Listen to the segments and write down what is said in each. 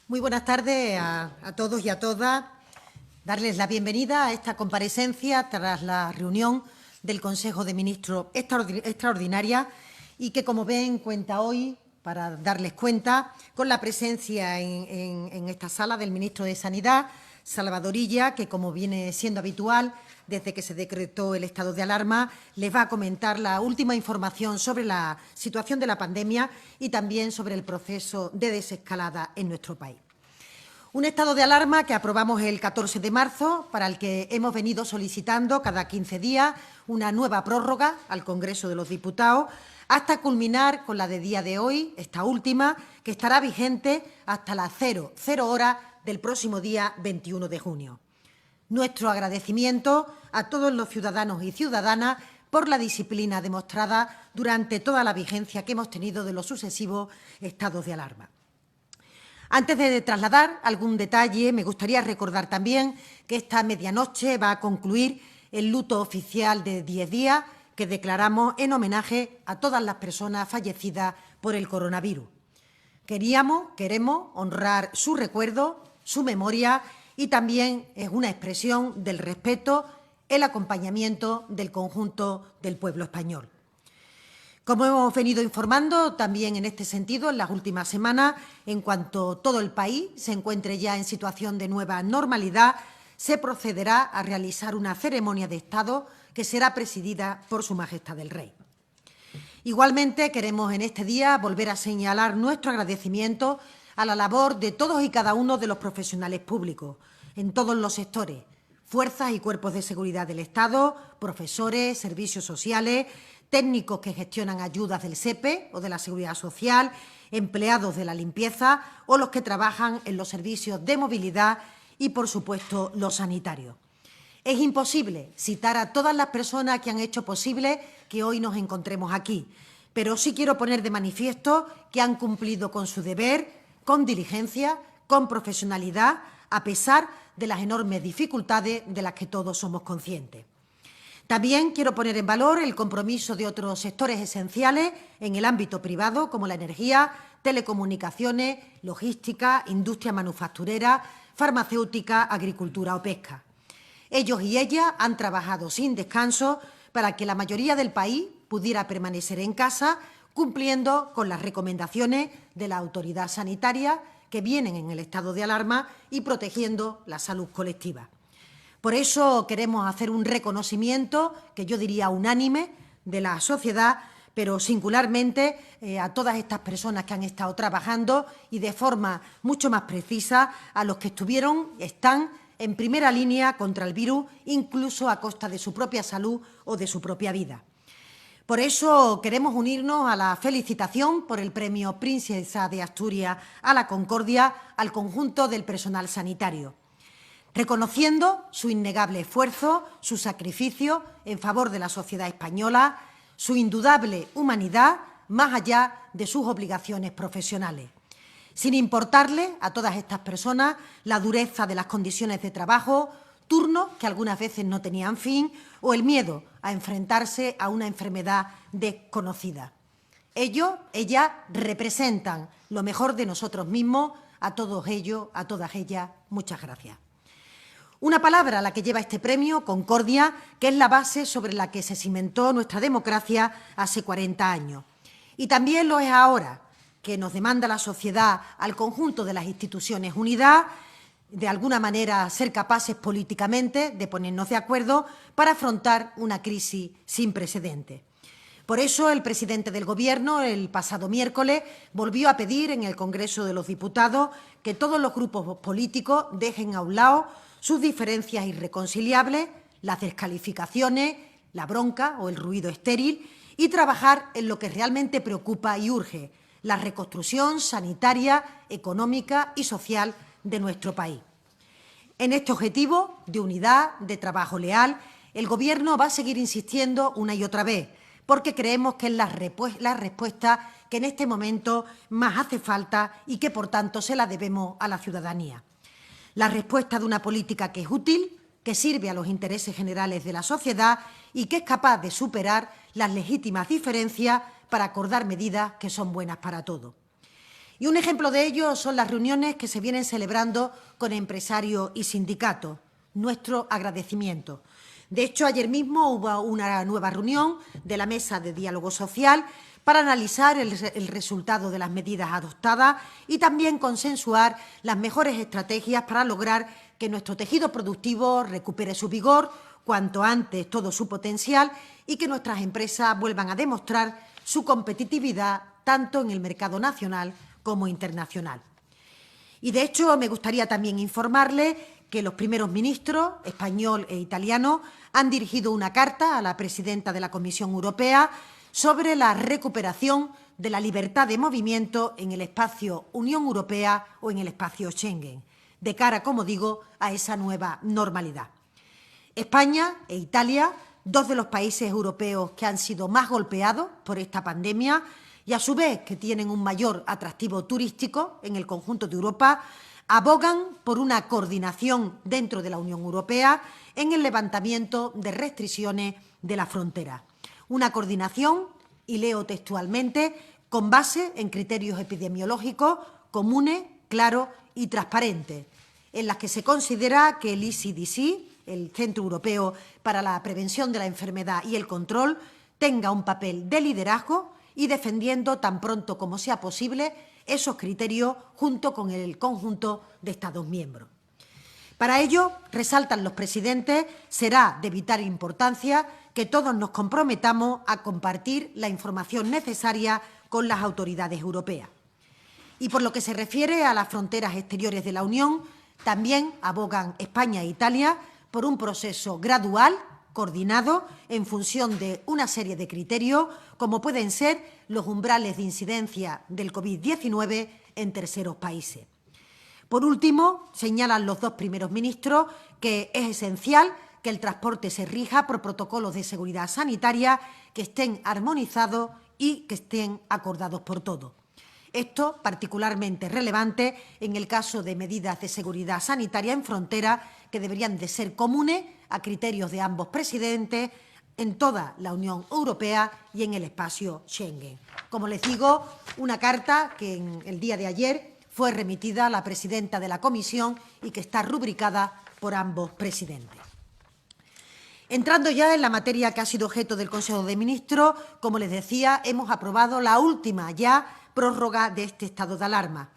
Muy buenas tardes a todos y a todas. Darles la bienvenida a esta comparecencia tras la reunión del Consejo de Ministros extraordinaria y que, como ven, cuenta hoy, para darles cuenta, con la presencia en esta sala del ministro de Sanidad, Salvador Illa, que, como viene siendo habitual desde que se decretó el estado de alarma, les va a comentar la última información sobre la situación de la pandemia y también sobre el proceso de desescalada en nuestro país. Un estado de alarma que aprobamos el 14 de marzo, para el que hemos venido solicitando cada 15 días una nueva prórroga al Congreso de los Diputados, hasta culminar con la de día de hoy, esta última, que estará vigente hasta las 00 horas del próximo día 21 de junio. Nuestro agradecimiento a todos los ciudadanos y ciudadanas por la disciplina demostrada durante toda la vigencia que hemos tenido de los sucesivos estados de alarma. Antes de trasladar algún detalle, me gustaría recordar también que esta medianoche va a concluir el luto oficial de 10 días que declaramos en homenaje a todas las personas fallecidas por el coronavirus. Queremos honrar su recuerdo, su memoria, y también es una expresión del respeto, el acompañamiento del conjunto del pueblo español. Como hemos venido informando también en este sentido en las últimas semanas, en cuanto todo el país se encuentre ya en situación de nueva normalidad, se procederá a realizar una ceremonia de Estado que será presidida por Su Majestad el Rey. Igualmente, queremos en este día volver a señalar nuestro agradecimiento a la labor de todos y cada uno de los profesionales públicos, en todos los sectores, fuerzas y cuerpos de seguridad del Estado, profesores, servicios sociales, técnicos que gestionan ayudas del SEPE o de la Seguridad Social, empleados de la limpieza o los que trabajan en los servicios de movilidad y, por supuesto, los sanitarios. Es imposible citar a todas las personas que han hecho posible que hoy nos encontremos aquí, pero sí quiero poner de manifiesto que han cumplido con su deber, con diligencia, con profesionalidad, a pesar de las enormes dificultades de las que todos somos conscientes. También quiero poner en valor el compromiso de otros sectores esenciales en el ámbito privado, como la energía, telecomunicaciones, logística, industria manufacturera, farmacéutica, agricultura o pesca. Ellos y ellas han trabajado sin descanso para que la mayoría del país pudiera permanecer en casa, cumpliendo con las recomendaciones de la autoridad sanitaria que vienen en el estado de alarma y protegiendo la salud colectiva. Por eso queremos hacer un reconocimiento, que yo diría unánime, de la sociedad, pero singularmente a todas estas personas que han estado trabajando y de forma mucho más precisa a los que están en primera línea contra el virus, incluso a costa de su propia salud o de su propia vida. Por eso queremos unirnos a la felicitación por el Premio Princesa de Asturias a la Concordia al conjunto del personal sanitario, reconociendo su innegable esfuerzo, su sacrificio en favor de la sociedad española, su indudable humanidad más allá de sus obligaciones profesionales, sin importarle a todas estas personas la dureza de las condiciones de trabajo, turnos que algunas veces no tenían fin o el miedo a enfrentarse a una enfermedad desconocida. Ellos, ellas, representan lo mejor de nosotros mismos. A todos ellos, a todas ellas, muchas gracias. Una palabra a la que lleva este premio, concordia, que es la base sobre la que se cimentó nuestra democracia hace 40 años. Y también lo es ahora, que nos demanda la sociedad al conjunto de las instituciones unidad, de alguna manera ser capaces políticamente de ponernos de acuerdo para afrontar una crisis sin precedentes. Por eso el presidente del Gobierno el pasado miércoles volvió a pedir en el Congreso de los Diputados que todos los grupos políticos dejen a un lado sus diferencias irreconciliables, las descalificaciones, la bronca o el ruido estéril y trabajar en lo que realmente preocupa y urge, la reconstrucción sanitaria, económica y social de nuestro país. En este objetivo de unidad, de trabajo leal, el Gobierno va a seguir insistiendo una y otra vez, porque creemos que es la respuesta que en este momento más hace falta y que, por tanto, se la debemos a la ciudadanía. La respuesta de una política que es útil, que sirve a los intereses generales de la sociedad y que es capaz de superar las legítimas diferencias para acordar medidas que son buenas para todos. Y un ejemplo de ello son las reuniones que se vienen celebrando con empresarios y sindicatos. Nuestro agradecimiento. De hecho, ayer mismo hubo una nueva reunión de la Mesa de Diálogo Social para analizar el resultado de las medidas adoptadas y también consensuar las mejores estrategias para lograr que nuestro tejido productivo recupere su vigor, cuanto antes todo su potencial y que nuestras empresas vuelvan a demostrar su competitividad tanto en el mercado nacional como internacional. Y, de hecho, me gustaría también informarle que los primeros ministros, español e italiano, han dirigido una carta a la presidenta de la Comisión Europea sobre la recuperación de la libertad de movimiento en el espacio Unión Europea o en el espacio Schengen, de cara, como digo, a esa nueva normalidad. España e Italia, dos de los países europeos que han sido más golpeados por esta pandemia y, a su vez, que tienen un mayor atractivo turístico en el conjunto de Europa, abogan por una coordinación dentro de la Unión Europea en el levantamiento de restricciones de la frontera. Una coordinación, y leo textualmente, con base en criterios epidemiológicos comunes, claros y transparentes, en las que se considera que el ECDC, el Centro Europeo para la Prevención de la Enfermedad y el Control, tenga un papel de liderazgo y defendiendo tan pronto como sea posible esos criterios junto con el conjunto de Estados miembros. Para ello, resaltan los presidentes, será de vital importancia que todos nos comprometamos a compartir la información necesaria con las autoridades europeas. Y por lo que se refiere a las fronteras exteriores de la Unión, también abogan España e Italia por un proceso gradual, coordinado, en función de una serie de criterios, como pueden ser los umbrales de incidencia del COVID-19 en terceros países. Por último, señalan los dos primeros ministros que es esencial que el transporte se rija por protocolos de seguridad sanitaria que estén armonizados y que estén acordados por todos. Esto particularmente relevante en el caso de medidas de seguridad sanitaria en frontera que deberían de ser comunes a criterios de ambos presidentes en toda la Unión Europea y en el espacio Schengen. Como les digo, una carta que en el día de ayer fue remitida a la presidenta de la Comisión y que está rubricada por ambos presidentes. Entrando ya en la materia que ha sido objeto del Consejo de Ministros, como les decía, hemos aprobado la última ya prórroga de este estado de alarma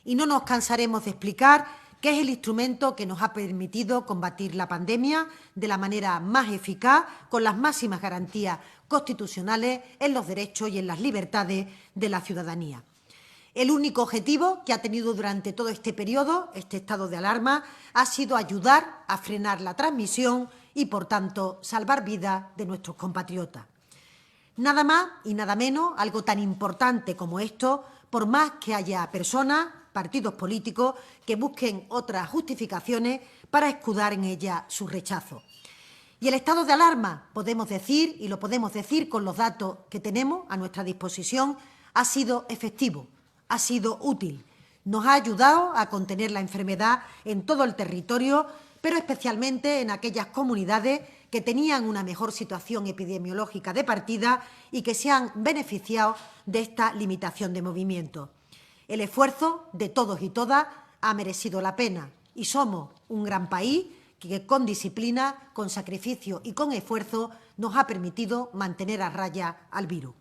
y no nos cansaremos de explicar qué es el instrumento que nos ha permitido combatir la pandemia de la manera más eficaz, con las máximas garantías constitucionales en los derechos y en las libertades de la ciudadanía. El único objetivo que ha tenido durante todo este periodo, este estado de alarma, ha sido ayudar a frenar la transmisión y, por tanto, salvar vidas de nuestros compatriotas. Nada más y nada menos, algo tan importante como esto, por más que haya personas, partidos políticos, que busquen otras justificaciones para escudar en ella su rechazo. Y el estado de alarma, podemos decir, y lo podemos decir con los datos que tenemos a nuestra disposición, ha sido efectivo, ha sido útil. Nos ha ayudado a contener la enfermedad en todo el territorio, pero especialmente en aquellas comunidades que tenían una mejor situación epidemiológica de partida y que se han beneficiado de esta limitación de movimiento. El esfuerzo de todos y todas ha merecido la pena y somos un gran país que con disciplina, con sacrificio y con esfuerzo nos ha permitido mantener a raya al virus.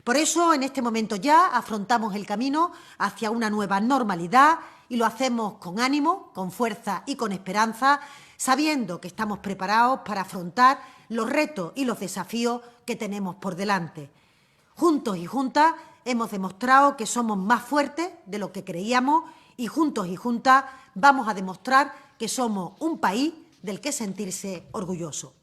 Por eso, en este momento ya afrontamos el camino hacia una nueva normalidad y lo hacemos con ánimo, con fuerza y con esperanza, sabiendo que estamos preparados para afrontar los retos y los desafíos que tenemos por delante. Juntos y juntas hemos demostrado que somos más fuertes de lo que creíamos y juntos y juntas vamos a demostrar que somos un país del que sentirse orgulloso.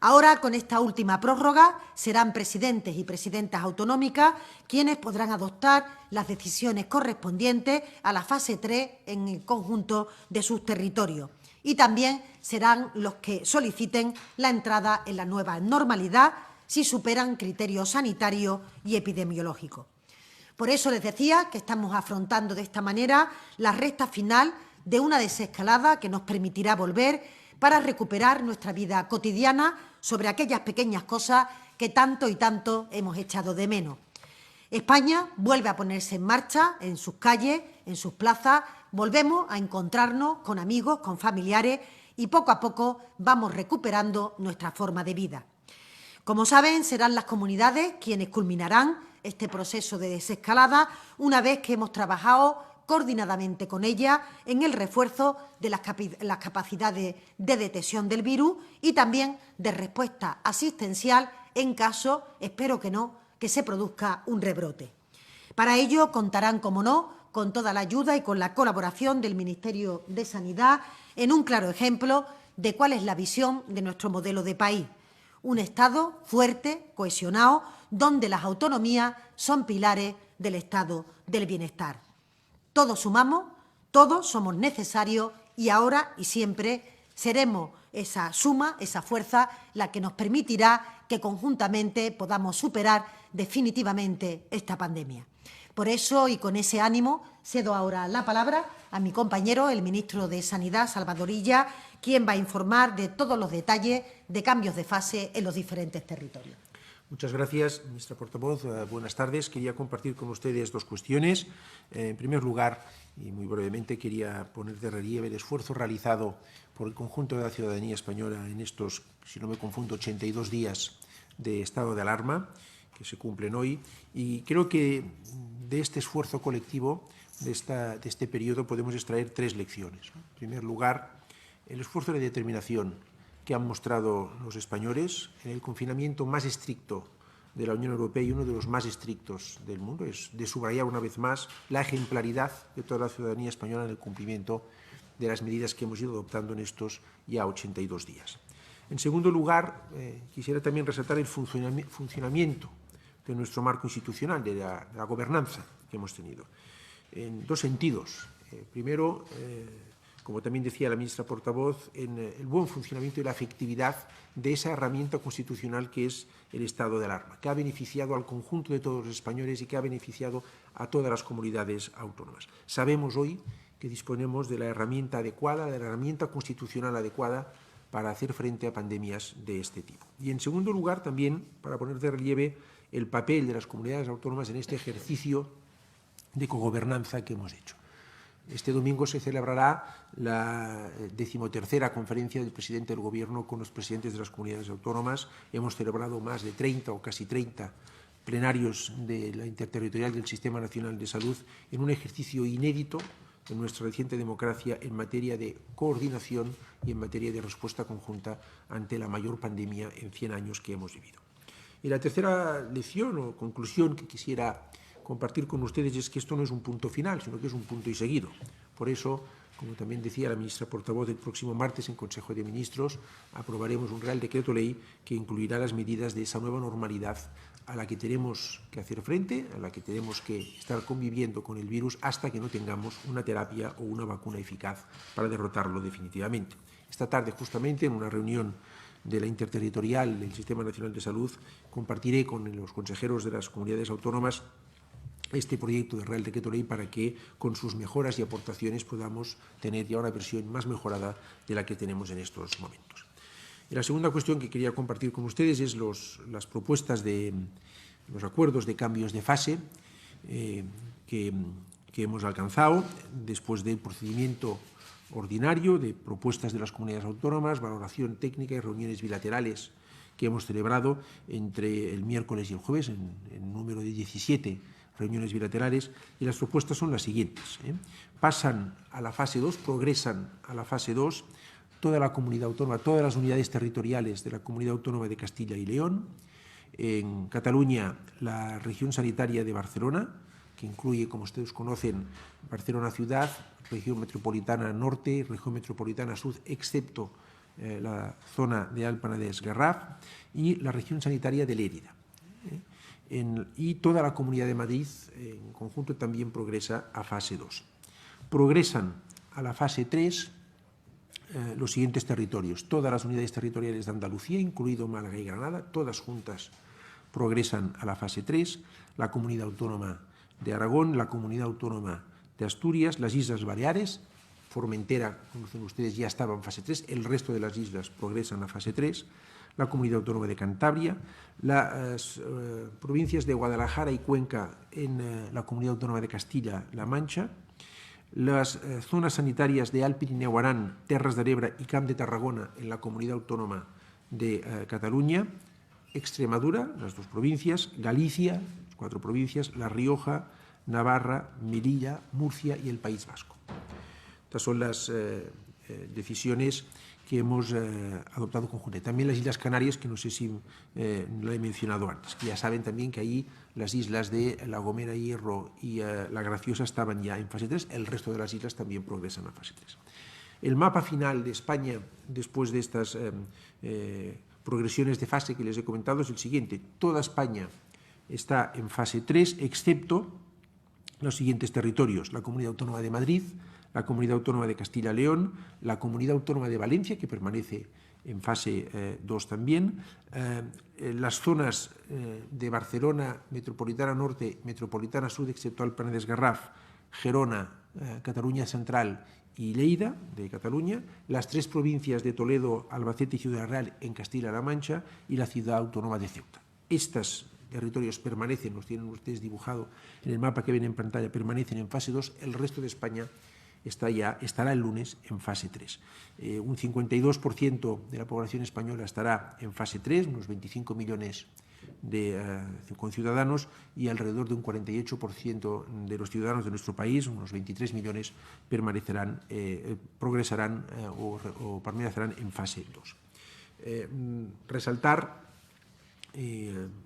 Ahora, con esta última prórroga, serán presidentes y presidentas autonómicas quienes podrán adoptar las decisiones correspondientes a la fase 3 en el conjunto de sus territorios. Y también serán los que soliciten la entrada en la nueva normalidad si superan criterios sanitarios y epidemiológicos. Por eso les decía que estamos afrontando de esta manera la recta final de una desescalada que nos permitirá volver para recuperar nuestra vida cotidiana sobre aquellas pequeñas cosas que tanto y tanto hemos echado de menos. España vuelve a ponerse en marcha en sus calles, en sus plazas, volvemos a encontrarnos con amigos, con familiares y poco a poco vamos recuperando nuestra forma de vida. Como saben, serán las comunidades quienes culminarán este proceso de desescalada una vez que hemos trabajado coordinadamente con ellas en el refuerzo de las capacidades de detección del virus y también de respuesta asistencial en caso, espero que no, que se produzca un rebrote. Para ello contarán, como no, con toda la ayuda y con la colaboración del Ministerio de Sanidad en un claro ejemplo de cuál es la visión de nuestro modelo de país. Un Estado fuerte, cohesionado, donde las autonomías son pilares del estado del bienestar. Todos sumamos, todos somos necesarios y ahora y siempre seremos esa suma, esa fuerza, la que nos permitirá que conjuntamente podamos superar definitivamente esta pandemia. Por eso y con ese ánimo cedo ahora la palabra a mi compañero, el ministro de Sanidad, Salvador Illa, quien va a informar de todos los detalles de cambios de fase en los diferentes territorios. Muchas gracias, ministra portavoz. Buenas tardes. Quería compartir con ustedes dos cuestiones. En primer lugar, y muy brevemente, quería poner de relieve el esfuerzo realizado por el conjunto de la ciudadanía española en estos, si no me confundo, 82 días de estado de alarma que se cumplen hoy. Y creo que de este esfuerzo colectivo, de este periodo, podemos extraer tres lecciones. En primer lugar, el esfuerzo de determinación que han mostrado los españoles en el confinamiento más estricto de la Unión Europea y uno de los más estrictos del mundo. Es de subrayar una vez más la ejemplaridad de toda la ciudadanía española en el cumplimiento de las medidas que hemos ido adoptando en estos ya 82 días. En segundo lugar, quisiera también resaltar el funcionamiento de nuestro marco institucional, de la gobernanza que hemos tenido, en dos sentidos. Primero, como también decía la ministra portavoz, en el buen funcionamiento y la efectividad de esa herramienta constitucional que es el estado de alarma, que ha beneficiado al conjunto de todos los españoles y que ha beneficiado a todas las comunidades autónomas. Sabemos hoy que disponemos de la herramienta adecuada, de la herramienta constitucional adecuada para hacer frente a pandemias de este tipo. Y, en segundo lugar, también para poner de relieve el papel de las comunidades autónomas en este ejercicio de cogobernanza que hemos hecho. Este domingo se celebrará la 13ª conferencia del presidente del Gobierno con los presidentes de las comunidades autónomas. Hemos celebrado más de 30 o casi 30 plenarios de la interterritorial del Sistema Nacional de Salud en un ejercicio inédito en nuestra reciente democracia en materia de coordinación y en materia de respuesta conjunta ante la mayor pandemia en 100 años que hemos vivido. Y la tercera lección o conclusión que quisiera compartir con ustedes es que esto no es un punto final, sino que es un punto y seguido. Por eso, como también decía la ministra portavoz, el próximo martes en Consejo de Ministros aprobaremos un Real Decreto Ley que incluirá las medidas de esa nueva normalidad a la que tenemos que hacer frente, a la que tenemos que estar conviviendo con el virus hasta que no tengamos una terapia o una vacuna eficaz para derrotarlo definitivamente. Esta tarde, justamente, en una reunión de la interterritorial del Sistema Nacional de Salud, compartiré con los consejeros de las comunidades autónomas este proyecto de Real Decreto Ley para que, con sus mejoras y aportaciones, podamos tener ya una versión más mejorada de la que tenemos en estos momentos. Y la segunda cuestión que quería compartir con ustedes es las propuestas de los acuerdos de cambios de fase que hemos alcanzado después del procedimiento ordinario de propuestas de las comunidades autónomas, valoración técnica y reuniones bilaterales que hemos celebrado entre el miércoles y el jueves, en número de 17 reuniones bilaterales, y las propuestas son las siguientes. Pasan a la fase 2, progresan a la fase 2 toda la comunidad autónoma, todas las unidades territoriales de la Comunidad Autónoma de Castilla y León. En Cataluña, la región sanitaria de Barcelona, que incluye, como ustedes conocen, Barcelona Ciudad, región metropolitana norte y región metropolitana sur, excepto la zona de Alt Penedès-Garraf, y la región sanitaria de Lérida. Y toda la Comunidad de Madrid, en conjunto, también progresa a fase 2. Progresan a la fase 3 los siguientes territorios. Todas las unidades territoriales de Andalucía, incluido Málaga y Granada, todas juntas progresan a la fase 3. La Comunidad Autónoma de Aragón, la Comunidad Autónoma de Asturias, las Islas Baleares, Formentera, conocen ustedes, ya estaba en fase 3, el resto de las islas progresan a fase 3, la Comunidad Autónoma de Cantabria, las provincias de Guadalajara y Cuenca en la Comunidad Autónoma de Castilla-La Mancha, las zonas sanitarias de Alt Pirineu, Aran, Terres de l'Ebre y Camp de Tarragona en la Comunidad Autónoma de Cataluña, Extremadura, las 2 provincias, Galicia, 4 provincias, La Rioja, Navarra, Melilla, Murcia y el País Vasco. Estas son las decisiones que hemos adoptado conjuntamente. También las Islas Canarias, que no sé si lo he mencionado antes, que ya saben también que ahí las islas de La Gomera, Hierro y La Graciosa estaban ya en fase 3, el resto de las islas también progresan a fase 3. El mapa final de España, después de estas progresiones de fase que les he comentado, es el siguiente. Toda España está en fase 3, excepto los siguientes territorios: la Comunidad Autónoma de Madrid, la Comunidad Autónoma de Castilla y León, la Comunidad Autónoma de Valencia, que permanece en fase 2 también, las zonas de Barcelona, Metropolitana Norte, Metropolitana Sur, excepto el Penedès Garraf, Gerona, Cataluña Central y Lleida, de Cataluña, las 3 provincias de Toledo, Albacete y Ciudad Real en Castilla-La Mancha y la Ciudad Autónoma de Ceuta. Estos territorios permanecen, los tienen ustedes dibujado en el mapa que ven en pantalla, permanecen en fase 2, el resto de España estará el lunes en fase 3. Un 52% de la población española estará en fase 3, unos 25 millones de conciudadanos, y alrededor de un 48% de los ciudadanos de nuestro país, unos 23 millones, progresarán o permanecerán en fase 2. Resaltar,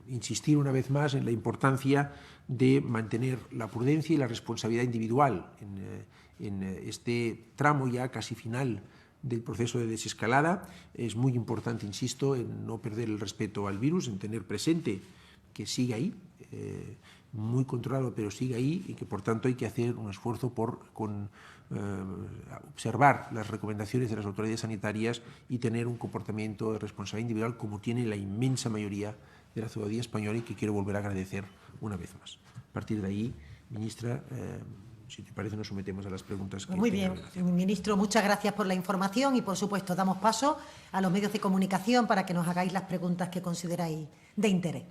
insistir una vez más en la importancia de mantener la prudencia y la responsabilidad individual en este tramo ya casi final del proceso de desescalada. Es muy importante, insisto, en no perder el respeto al virus, en tener presente que sigue ahí, muy controlado, pero sigue ahí, y que por tanto hay que hacer un esfuerzo por observar las recomendaciones de las autoridades sanitarias y tener un comportamiento de responsabilidad individual como tiene la inmensa mayoría de la ciudadanía española, y que quiero volver a agradecer una vez más. A partir de ahí, ministra, si te parece, nos sometemos a las preguntas que Muy bien, ministro, muchas gracias por la información y, por supuesto, damos paso a los medios de comunicación para que nos hagáis las preguntas que consideráis de interés.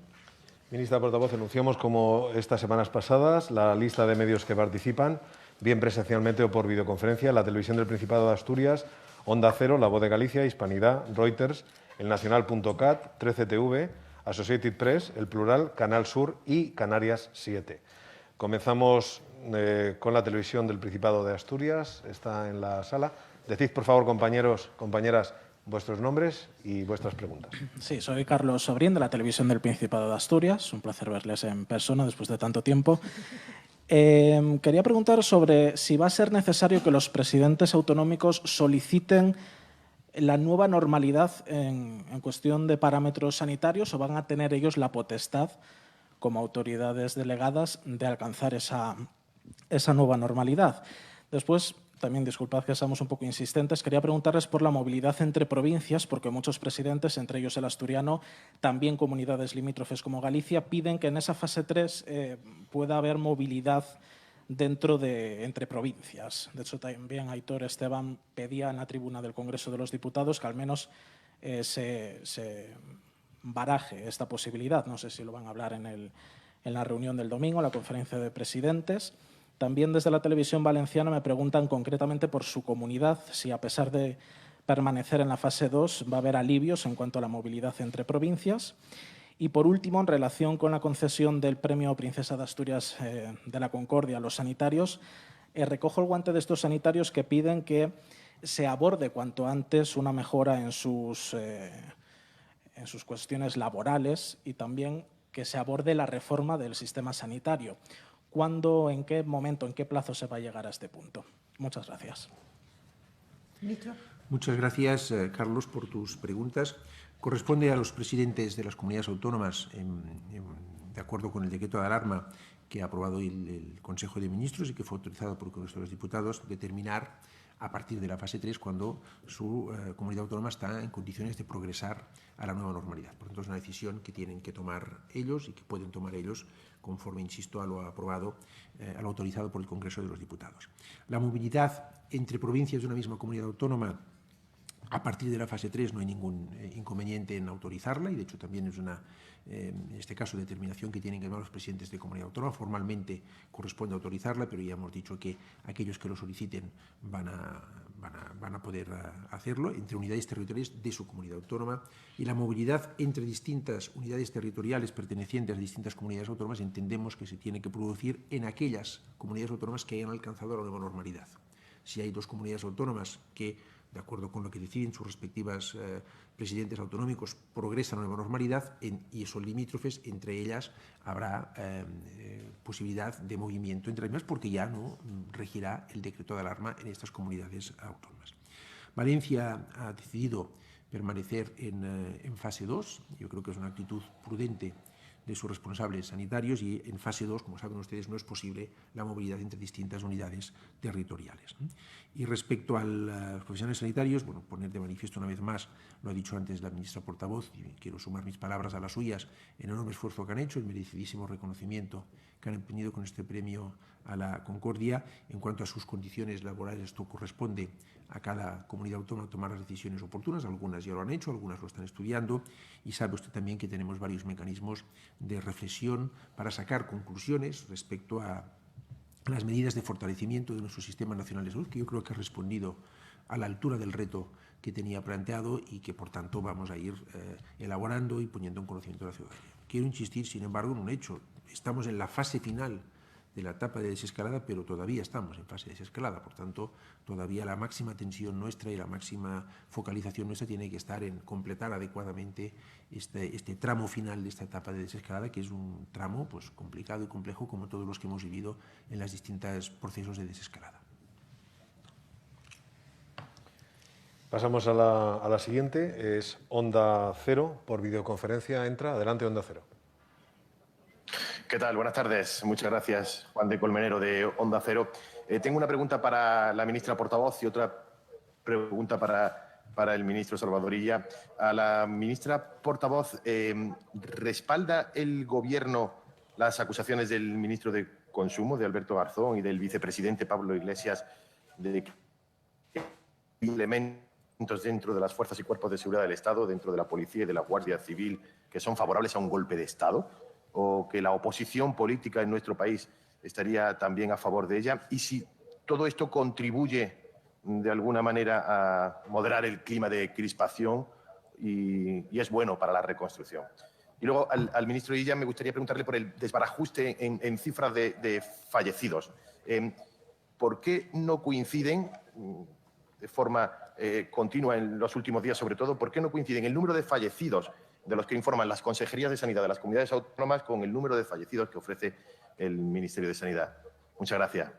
Ministra portavoz, anunciamos, como estas semanas pasadas, la lista de medios que participan, bien presencialmente o por videoconferencia: la Televisión del Principado de Asturias, Onda Cero, La Voz de Galicia, Hispanidad, Reuters, El Nacional.cat, 13TV, Associated Press, El Plural, Canal Sur y Canarias 7. Comenzamos con la Televisión del Principado de Asturias. Está en la sala. Decid, por favor, compañeros, compañeras, vuestros nombres y vuestras preguntas. Sí, soy Carlos Sobrín, de la Televisión del Principado de Asturias. Un placer verles en persona después de tanto tiempo. Quería preguntar sobre si va a ser necesario que los presidentes autonómicos soliciten la nueva normalidad en cuestión de parámetros sanitarios, o van a tener ellos la potestad, como autoridades delegadas, de alcanzar esa nueva normalidad. Después, también, disculpad que seamos un poco insistentes, quería preguntarles por la movilidad entre provincias, porque muchos presidentes, entre ellos el asturiano, también comunidades limítrofes como Galicia, piden que en esa fase 3 pueda haber movilidad entre provincias. De hecho, también Aitor Esteban pedía en la tribuna del Congreso de los Diputados que al menos se baraje esta posibilidad. No sé si lo van a hablar en la reunión del domingo, en la conferencia de presidentes. También desde la Televisión Valenciana me preguntan concretamente por su comunidad, si a pesar de permanecer en la fase 2 va a haber alivios en cuanto a la movilidad entre provincias. Y por último, en relación con la concesión del Premio Princesa de Asturias de la Concordia a los sanitarios, recojo el guante de estos sanitarios que piden que se aborde cuanto antes una mejora en sus cuestiones laborales, y también que se aborde la reforma del sistema sanitario. ¿Cuándo, en qué momento, en qué plazo se va a llegar a este punto? Muchas gracias. Ministro. Muchas gracias, Carlos, por tus preguntas. Corresponde a los presidentes de las comunidades autónomas, de acuerdo con el decreto de alarma que ha aprobado el Consejo de Ministros y que fue autorizado por el Congreso de los Diputados, determinar a partir de la fase 3 cuando su comunidad autónoma está en condiciones de progresar a la nueva normalidad. Por tanto, es una decisión que tienen que tomar ellos y que pueden tomar ellos conforme, insisto, a lo aprobado, a lo autorizado por el Congreso de los Diputados. La movilidad entre provincias de una misma comunidad autónoma A partir de la fase 3 no hay ningún inconveniente en autorizarla y, de hecho, también es una, en este caso, determinación que tienen que tomar los presidentes de comunidad autónoma. Formalmente corresponde autorizarla, pero ya hemos dicho que aquellos que lo soliciten van a poder hacerlo entre unidades territoriales de su comunidad autónoma. Y la movilidad entre distintas unidades territoriales pertenecientes a distintas comunidades autónomas entendemos que se tiene que producir en aquellas comunidades autónomas que hayan alcanzado la nueva normalidad. Si hay dos comunidades autónomas que, de acuerdo con lo que deciden sus respectivas presidentes autonómicos, progresan a la nueva normalidad y son limítrofes, entre ellas habrá posibilidad de movimiento entre ellas porque ya no regirá el decreto de alarma en estas comunidades autónomas. Valencia ha decidido permanecer en fase 2, yo creo que es una actitud prudente de sus responsables sanitarios y en fase 2, como saben ustedes, no es posible la movilidad entre distintas unidades territoriales. Y respecto a los profesionales sanitarios, bueno, poner de manifiesto una vez más, lo ha dicho antes la ministra portavoz, y quiero sumar mis palabras a las suyas, el enorme esfuerzo que han hecho, el merecidísimo reconocimiento que han obtenido con este premio a la Concordia. En cuanto a sus condiciones laborales, esto corresponde a cada comunidad autónoma tomar las decisiones oportunas. Algunas ya lo han hecho, algunas lo están estudiando, y sabe usted también que tenemos varios mecanismos de reflexión para sacar conclusiones respecto a las medidas de fortalecimiento de nuestro Sistema Nacional de Salud, que yo creo que ha respondido a la altura del reto que tenía planteado y que, por tanto, vamos a ir elaborando y poniendo en conocimiento de la ciudadanía. Quiero insistir, sin embargo, en un hecho. Estamos en la fase final de la etapa de desescalada, pero todavía estamos en fase de desescalada. Por tanto, todavía la máxima tensión nuestra y la máxima focalización nuestra tiene que estar en completar adecuadamente este tramo final de esta etapa de desescalada, que es un tramo pues, complicado y complejo, como todos los que hemos vivido en los distintos procesos de desescalada. Pasamos a la siguiente, es Onda Cero, por videoconferencia. Entra, adelante, Onda Cero. ¿Qué tal? Buenas tardes. Muchas gracias, Juan de Colmenero, de Onda Cero. Tengo una pregunta para la ministra portavoz y otra pregunta para el ministro Salvador Illa. A la ministra portavoz, ¿respalda el Gobierno las acusaciones del ministro de Consumo, de Alberto Garzón, y del vicepresidente Pablo Iglesias, de que elementos dentro de las fuerzas y cuerpos de seguridad del Estado, dentro de la Policía y de la Guardia Civil, que son favorables a un golpe de Estado? ¿O que la oposición política en nuestro país estaría también a favor de ella? Y si todo esto contribuye de alguna manera a moderar el clima de crispación y es bueno para la reconstrucción. Y luego al ministro Illa me gustaría preguntarle por el desbarajuste en cifras de fallecidos. ¿Por qué no coinciden de forma continua en los últimos días, sobre todo, por qué no coinciden el número de fallecidos de los que informan las consejerías de sanidad de las comunidades autónomas con el número de fallecidos que ofrece el Ministerio de Sanidad? Muchas gracias.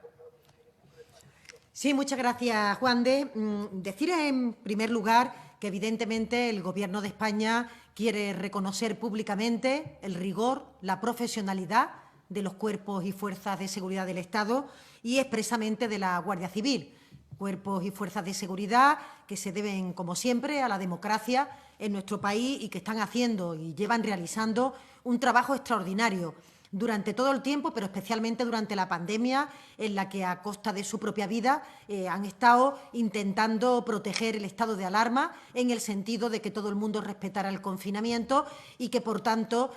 Sí, muchas gracias, Juan de. Decir en primer lugar que evidentemente el Gobierno de España quiere reconocer públicamente el rigor, la profesionalidad de los cuerpos y fuerzas de seguridad del Estado y expresamente de la Guardia Civil. Cuerpos y fuerzas de seguridad que se deben, como siempre, a la democracia en nuestro país y que están haciendo y llevan realizando un trabajo extraordinario durante todo el tiempo, pero especialmente durante la pandemia, en la que a costa de su propia vida han estado intentando proteger el estado de alarma en el sentido de que todo el mundo respetara el confinamiento y que, por tanto,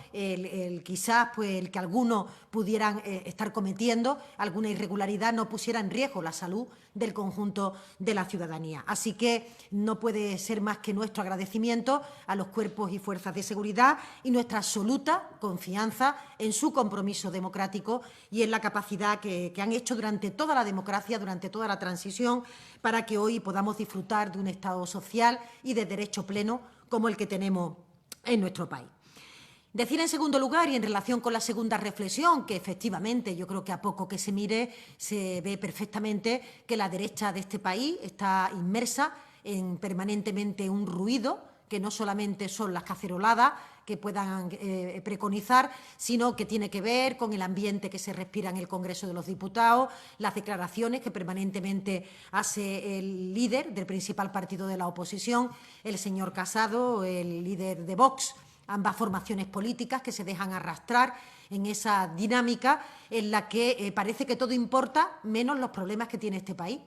quizás pues, el que algunos pudieran estar cometiendo alguna irregularidad no pusiera en riesgo la salud del conjunto de la ciudadanía. Así que no puede ser más que nuestro agradecimiento a los cuerpos y fuerzas de seguridad y nuestra absoluta confianza en su compromiso democrático y en la capacidad que han hecho durante toda la democracia, durante toda la transición, para que hoy podamos disfrutar de un Estado social y de derecho pleno como el que tenemos en nuestro país. Decir en segundo lugar, y en relación con la segunda reflexión, que efectivamente yo creo que a poco que se mire se ve perfectamente que la derecha de este país está inmersa en permanentemente un ruido, que no solamente son las caceroladas que puedan preconizar, sino que tiene que ver con el ambiente que se respira en el Congreso de los Diputados, las declaraciones que permanentemente hace el líder del principal partido de la oposición, el señor Casado, el líder de Vox, ambas formaciones políticas que se dejan arrastrar en esa dinámica en la que parece que todo importa menos los problemas que tiene este país.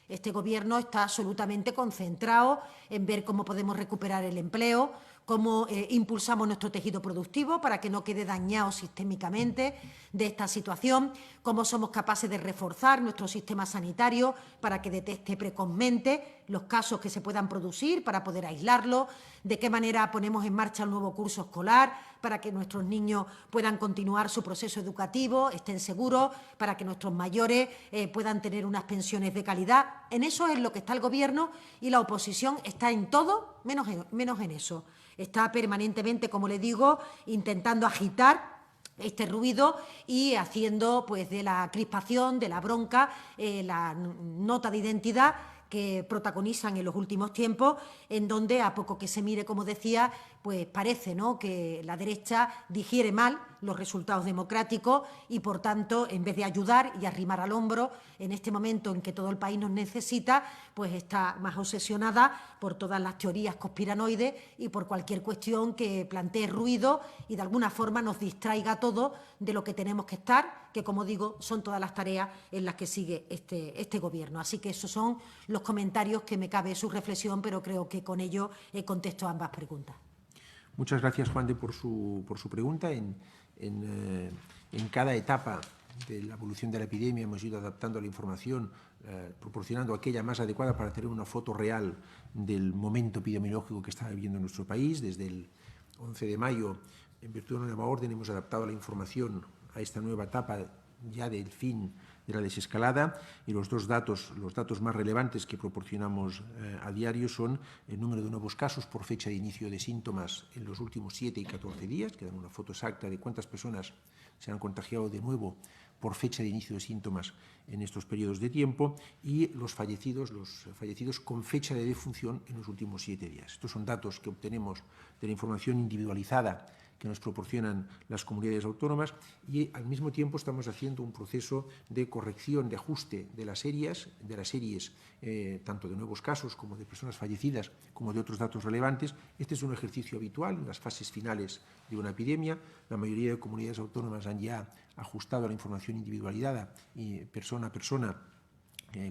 Este Gobierno está absolutamente concentrado en ver cómo podemos recuperar el empleo, cómo impulsamos nuestro tejido productivo para que no quede dañado sistémicamente de esta situación, cómo somos capaces de reforzar nuestro sistema sanitario para que detecte precozmente los casos que se puedan producir, para poder aislarlos, de qué manera ponemos en marcha el nuevo curso escolar para que nuestros niños puedan continuar su proceso educativo, estén seguros, para que nuestros mayores puedan tener unas pensiones de calidad. En eso es lo que está el Gobierno y la oposición está en todo menos en eso. Está permanentemente, como le digo, intentando agitar este ruido y haciendo pues de la crispación, de la bronca, la nota de identidad que protagonizan en los últimos tiempos, en donde, a poco que se mire, como decía, pues parece, ¿no?, que la derecha digiere mal los resultados democráticos y, por tanto, en vez de ayudar y arrimar al hombro en este momento en que todo el país nos necesita, pues está más obsesionada por todas las teorías conspiranoides y por cualquier cuestión que plantee ruido y, de alguna forma, nos distraiga a todos de lo que tenemos que estar, que, como digo, son todas las tareas en las que sigue este Gobierno. Así que esos son los comentarios que me cabe su reflexión, pero creo que con ello contesto a ambas preguntas. Muchas gracias, Juan de, por su pregunta. En cada etapa de la evolución de la epidemia hemos ido adaptando la información, proporcionando aquella más adecuada para tener una foto real del momento epidemiológico que está viviendo nuestro país. Desde el 11 de mayo, en virtud de una nueva orden, hemos adaptado la información a esta nueva etapa ya del fin de la desescalada, y los datos más relevantes que proporcionamos a diario son el número de nuevos casos por fecha de inicio de síntomas en los últimos 7 y 14 días, que dan una foto exacta de cuántas personas se han contagiado de nuevo por fecha de inicio de síntomas en estos periodos de tiempo, y los fallecidos con fecha de defunción en los últimos 7 días. Estos son datos que obtenemos de la información individualizada que nos proporcionan las comunidades autónomas, y al mismo tiempo estamos haciendo un proceso de corrección, de ajuste de las series, tanto de nuevos casos como de personas fallecidas, como de otros datos relevantes. Este es un ejercicio habitual en las fases finales de una epidemia. La mayoría de comunidades autónomas han ya ajustado la información individualizada y persona a persona,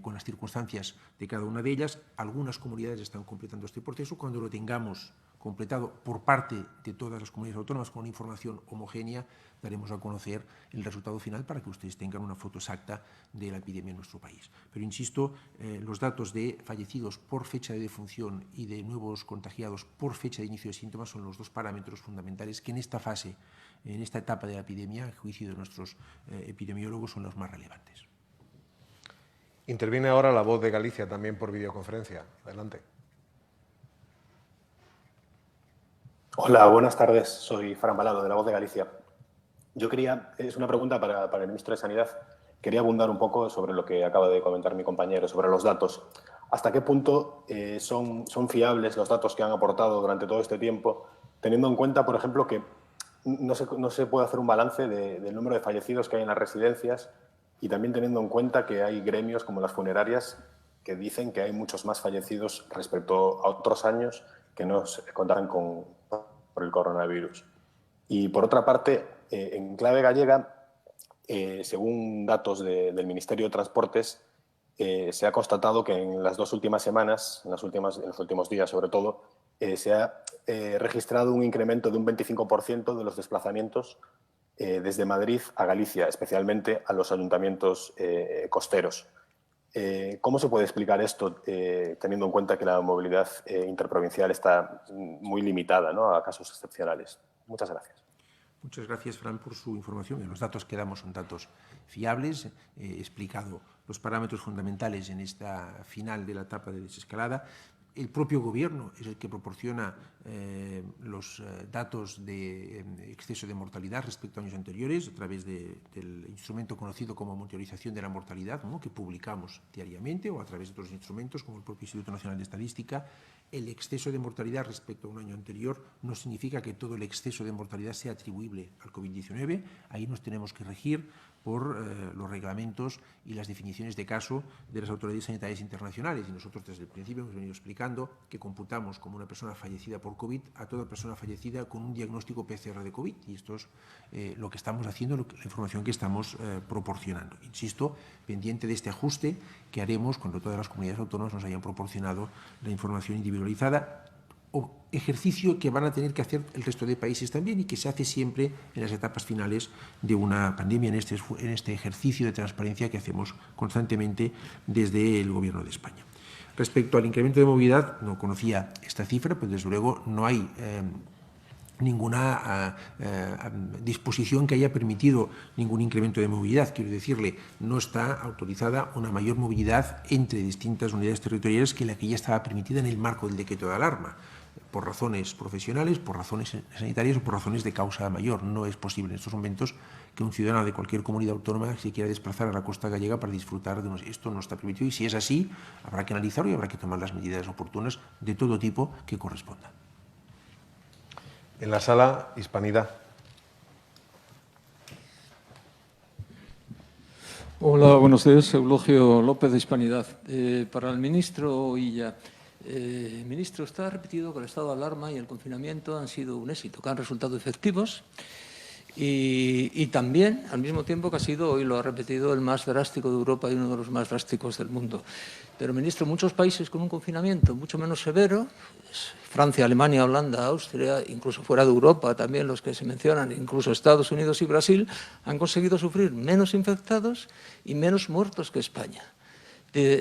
con las circunstancias de cada una de ellas. Algunas comunidades están completando este proceso. Cuando lo tengamos completado por parte de todas las comunidades autónomas con una información homogénea, daremos a conocer el resultado final para que ustedes tengan una foto exacta de la epidemia en nuestro país. Pero insisto, los datos de fallecidos por fecha de defunción y de nuevos contagiados por fecha de inicio de síntomas son los dos parámetros fundamentales que en esta fase, en esta etapa de la epidemia, a juicio de nuestros epidemiólogos, son los más relevantes. Interviene ahora La Voz de Galicia, también por videoconferencia. Adelante. Hola, buenas tardes. Soy Fran Balado, de La Voz de Galicia. Es una pregunta para el ministro de Sanidad. Quería abundar un poco sobre lo que acaba de comentar mi compañero, sobre los datos. ¿Hasta qué punto son fiables los datos que han aportado durante todo este tiempo, teniendo en cuenta, por ejemplo, que no se puede hacer un balance del número de fallecidos que hay en las residencias, y también teniendo en cuenta que hay gremios como las funerarias que dicen que hay muchos más fallecidos respecto a otros años que no se contarán por el coronavirus? Y por otra parte, en clave gallega, según datos del Ministerio de Transportes, se ha constatado que en las 2 últimas semanas, en los últimos días sobre todo, se ha registrado un incremento de un 25% de los desplazamientos desde Madrid a Galicia, especialmente a los ayuntamientos costeros. ¿Cómo se puede explicar esto, teniendo en cuenta que la movilidad interprovincial está muy limitada, ¿no?, a casos excepcionales? Muchas gracias. Muchas gracias, Fran, por su información. Los datos que damos son datos fiables. He explicado los parámetros fundamentales en esta final de la etapa de desescalada. El propio Gobierno es el que proporciona los datos de exceso de mortalidad respecto a años anteriores a través del instrumento conocido como monitorización de la mortalidad, ¿no?, que publicamos diariamente, o a través de otros instrumentos como el propio Instituto Nacional de Estadística. El exceso de mortalidad respecto a un año anterior no significa que todo el exceso de mortalidad sea atribuible al COVID-19. Ahí nos tenemos que regir por los reglamentos y las definiciones de caso de las autoridades sanitarias internacionales. Y nosotros desde el principio hemos venido explicando que computamos como una persona fallecida por COVID a toda persona fallecida con un diagnóstico PCR de COVID. Y esto es lo que estamos haciendo, la información que estamos proporcionando. Insisto, pendiente de este ajuste que haremos cuando todas las comunidades autónomas nos hayan proporcionado la información individualizada, o ejercicio que van a tener que hacer el resto de países también y que se hace siempre en las etapas finales de una pandemia, en este ejercicio de transparencia que hacemos constantemente desde el Gobierno de España. Respecto al incremento de movilidad, no conocía esta cifra, pero desde luego no hay ninguna disposición que haya permitido ningún incremento de movilidad. Quiero decirle, no está autorizada una mayor movilidad entre distintas unidades territoriales que la que ya estaba permitida en el marco del decreto de alarma, por razones profesionales, por razones sanitarias o por razones de causa mayor. No es posible en estos momentos que un ciudadano de cualquier comunidad autónoma se quiera desplazar a la costa gallega para disfrutar de unos... Esto no está permitido y si es así, habrá que analizarlo y habrá que tomar las medidas oportunas de todo tipo que correspondan. En la sala, Hispanidad. Hola, buenos días. Eulogio López, de Hispanidad. Para el ministro Illa. Ministro, está repetido que el estado de alarma y el confinamiento han sido un éxito, que han resultado efectivos y también, al mismo tiempo, que ha sido, hoy lo ha repetido, el más drástico de Europa y uno de los más drásticos del mundo. Pero, ministro, muchos países con un confinamiento mucho menos severo, Francia, Alemania, Holanda, Austria, incluso fuera de Europa, también los que se mencionan, incluso Estados Unidos y Brasil, han conseguido sufrir menos infectados y menos muertos que España.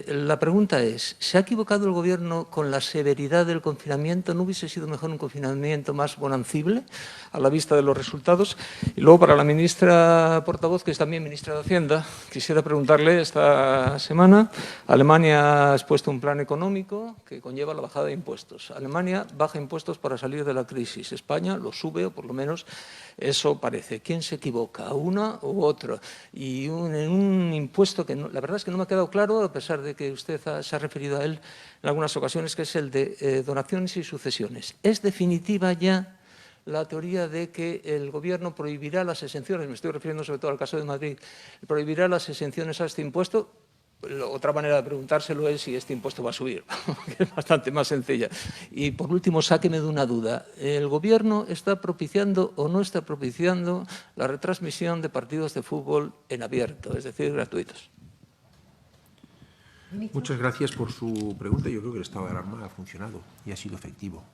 La pregunta es, ¿se ha equivocado el Gobierno con la severidad del confinamiento? ¿No hubiese sido mejor un confinamiento más bonancible a la vista de los resultados? Y luego, para la ministra portavoz, que es también ministra de Hacienda, quisiera preguntarle, esta semana Alemania ha expuesto un plan económico que conlleva la bajada de impuestos. Alemania baja impuestos para salir de la crisis. España los sube, o por lo menos eso parece. ¿Quién se equivoca? ¿Una u otra? Y en un impuesto que la verdad es que no me ha quedado claro, a pesar de que usted se ha referido a él en algunas ocasiones, que es el de donaciones y sucesiones. ¿Es definitiva ya la teoría de que el Gobierno prohibirá las exenciones? Me estoy refiriendo sobre todo al caso de Madrid. ¿Prohibirá las exenciones a este impuesto? Otra manera de preguntárselo es si este impuesto va a subir, que es bastante más sencilla. Y, por último, sáqueme de una duda. ¿El Gobierno está propiciando o no está propiciando la retransmisión de partidos de fútbol en abierto, es decir, gratuitos? Muchas gracias por su pregunta. Yo creo que el estado de alarma ha funcionado y ha sido efectivo.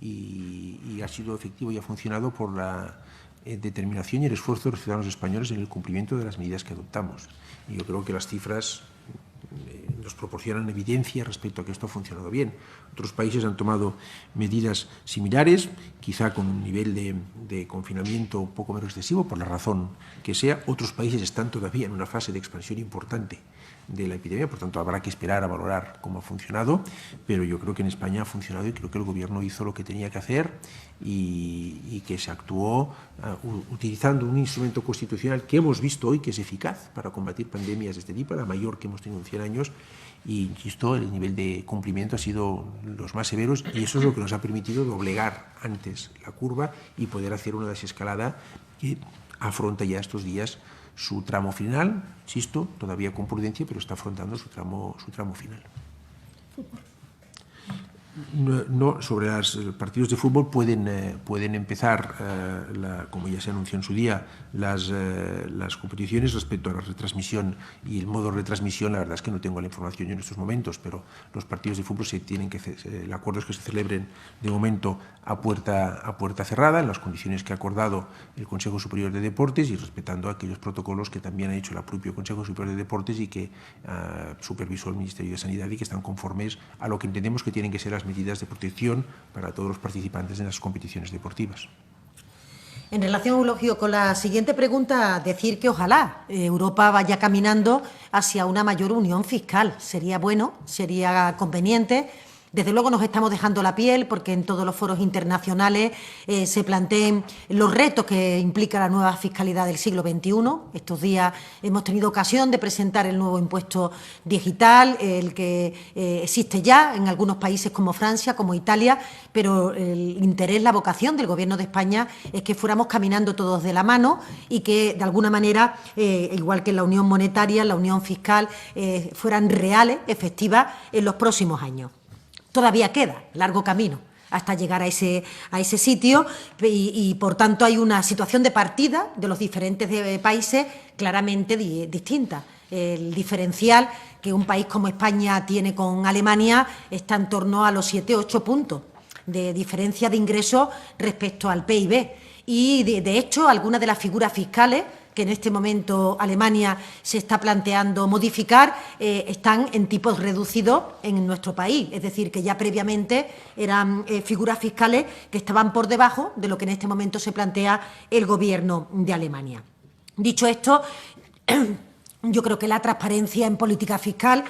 Y ha sido efectivo y ha funcionado por la determinación y el esfuerzo de los ciudadanos españoles en el cumplimiento de las medidas que adoptamos. Y yo creo que las cifras nos proporcionan evidencia respecto a que esto ha funcionado bien. Otros países han tomado medidas similares, quizá con un nivel de confinamiento un poco menos excesivo, por la razón que sea. Otros países están todavía en una fase de expansión importante de la epidemia, por tanto habrá que esperar a valorar cómo ha funcionado, pero yo creo que en España ha funcionado y creo que el Gobierno hizo lo que tenía que hacer y que se actuó utilizando un instrumento constitucional que hemos visto hoy que es eficaz para combatir pandemias de este tipo, la mayor que hemos tenido en 100 años, y insisto, el nivel de cumplimiento ha sido los más severos y eso es lo que nos ha permitido doblegar antes la curva y poder hacer una desescalada que afronta ya estos días su tramo final, insisto, todavía con prudencia, pero está afrontando su tramo final. No, sobre los partidos de fútbol pueden empezar, como ya se anunció en su día, las competiciones. Respecto a la retransmisión y el modo de retransmisión, la verdad es que no tengo la información yo en estos momentos, pero los partidos de fútbol el acuerdo es que se celebren de momento a puerta cerrada, en las condiciones que ha acordado el Consejo Superior de Deportes y respetando aquellos protocolos que también ha hecho el propio Consejo Superior de Deportes y que supervisó el Ministerio de Sanidad y que están conformes a lo que entendemos que tienen que ser las medidas de protección para todos los participantes en las competiciones deportivas. En relación, Eulogio, con la siguiente pregunta, decir que ojalá Europa vaya caminando hacia una mayor unión fiscal. Sería bueno, sería conveniente Desde luego nos estamos dejando la piel porque en todos los foros internacionales se planteen los retos que implica la nueva fiscalidad del siglo XXI. Estos días hemos tenido ocasión de presentar el nuevo impuesto digital, el que existe ya en algunos países como Francia, como Italia, pero el interés, la vocación del Gobierno de España es que fuéramos caminando todos de la mano y que, de alguna manera, igual que en la unión monetaria, la unión fiscal, fueran reales, efectivas, en los próximos años. Todavía queda largo camino hasta llegar a ese sitio y, por tanto, hay una situación de partida de los diferentes países claramente distinta. El diferencial que un país como España tiene con Alemania está en torno a los 7 o 8 puntos de diferencia de ingresos respecto al PIB. Y, de hecho, algunas de las figuras fiscales que en este momento Alemania se está planteando modificar, están en tipos reducidos en nuestro país. Es decir, que ya previamente eran figuras fiscales que estaban por debajo de lo que en este momento se plantea el Gobierno de Alemania. Dicho esto, yo creo que la transparencia en política fiscal,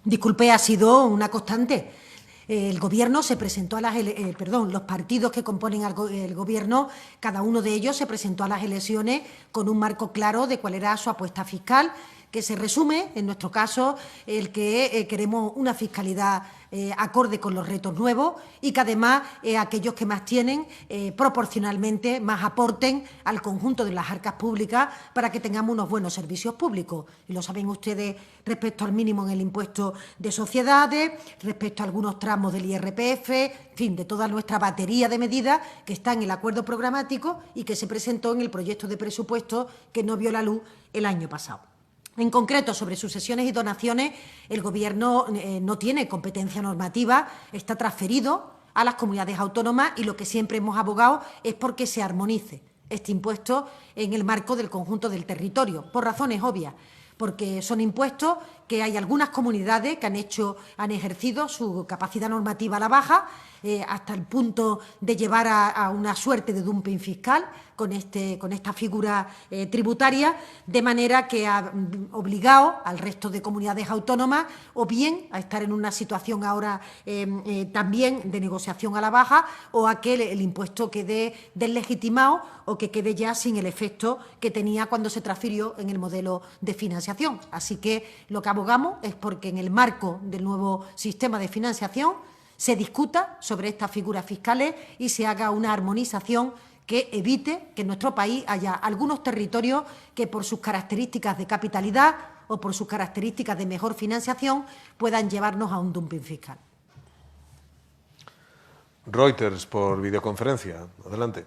disculpe, ha sido una constante. El Gobierno se presentó a los partidos que componen el Gobierno, cada uno de ellos se presentó a las elecciones con un marco claro de cuál era su apuesta fiscal, que se resume, en nuestro caso, el que queremos una fiscalidad acorde con los retos nuevos y que además aquellos que más tienen proporcionalmente más aporten al conjunto de las arcas públicas para que tengamos unos buenos servicios públicos. Y lo saben ustedes respecto al mínimo en el impuesto de sociedades, respecto a algunos tramos del IRPF, en fin, de toda nuestra batería de medidas que está en el acuerdo programático y que se presentó en el proyecto de presupuesto que no vio la luz el año pasado. En concreto, sobre sucesiones y donaciones, el Gobierno no tiene competencia normativa, está transferido a las comunidades autónomas y lo que siempre hemos abogado es porque se armonice este impuesto en el marco del conjunto del territorio, por razones obvias, porque son impuestos que hay algunas comunidades que han ejercido su capacidad normativa a la baja, hasta el punto de llevar a una suerte de dumping fiscal con esta figura tributaria, de manera que ha obligado al resto de comunidades autónomas o bien a estar en una situación ahora también de negociación a la baja o a que el impuesto quede deslegitimado o que quede ya sin el efecto que tenía cuando se transfirió en el modelo de financiación. Así que lo que abogamos es porque en el marco del nuevo sistema de financiación se discuta sobre estas figuras fiscales y se haga una armonización que evite que en nuestro país haya algunos territorios que, por sus características de capitalidad o por sus características de mejor financiación, puedan llevarnos a un dumping fiscal. Reuters, por videoconferencia. Adelante.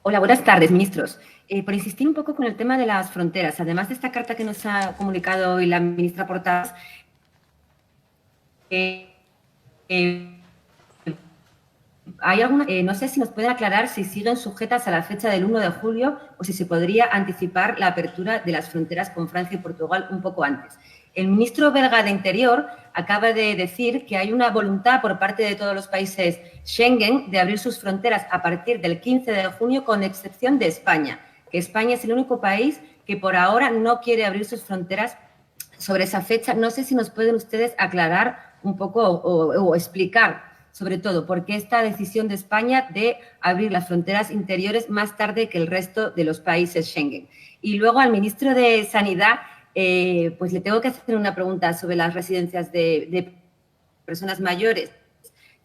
Hola, buenas tardes, ministros. Por insistir un poco con el tema de las fronteras, además de esta carta que nos ha comunicado hoy la ministra Portas, hay alguna, no sé si nos pueden aclarar si siguen sujetas a la fecha del 1 de julio o si se podría anticipar la apertura de las fronteras con Francia y Portugal un poco antes. El ministro belga de Interior acaba de decir que hay una voluntad por parte de todos los países Schengen de abrir sus fronteras a partir del 15 de junio, con excepción de España, que España es el único país que por ahora no quiere abrir sus fronteras sobre esa fecha. No sé si nos pueden ustedes aclarar un poco o explicar, sobre todo, por qué esta decisión de España de abrir las fronteras interiores más tarde que el resto de los países Schengen. Y luego al ministro de Sanidad, pues le tengo que hacer una pregunta sobre las residencias de personas mayores.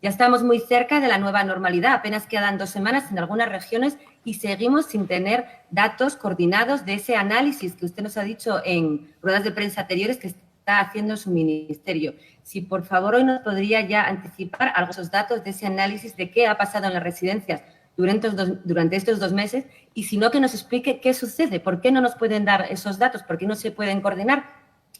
Ya estamos muy cerca de la nueva normalidad, apenas quedan 2 semanas en algunas regiones y seguimos sin tener datos coordinados de ese análisis que usted nos ha dicho en ruedas de prensa anteriores que está haciendo su ministerio. Si por favor hoy nos podría ya anticipar algunos datos de ese análisis de qué ha pasado en las residencias durante estos 2 meses y si no, que nos explique qué sucede, por qué no nos pueden dar esos datos, por qué no se pueden coordinar,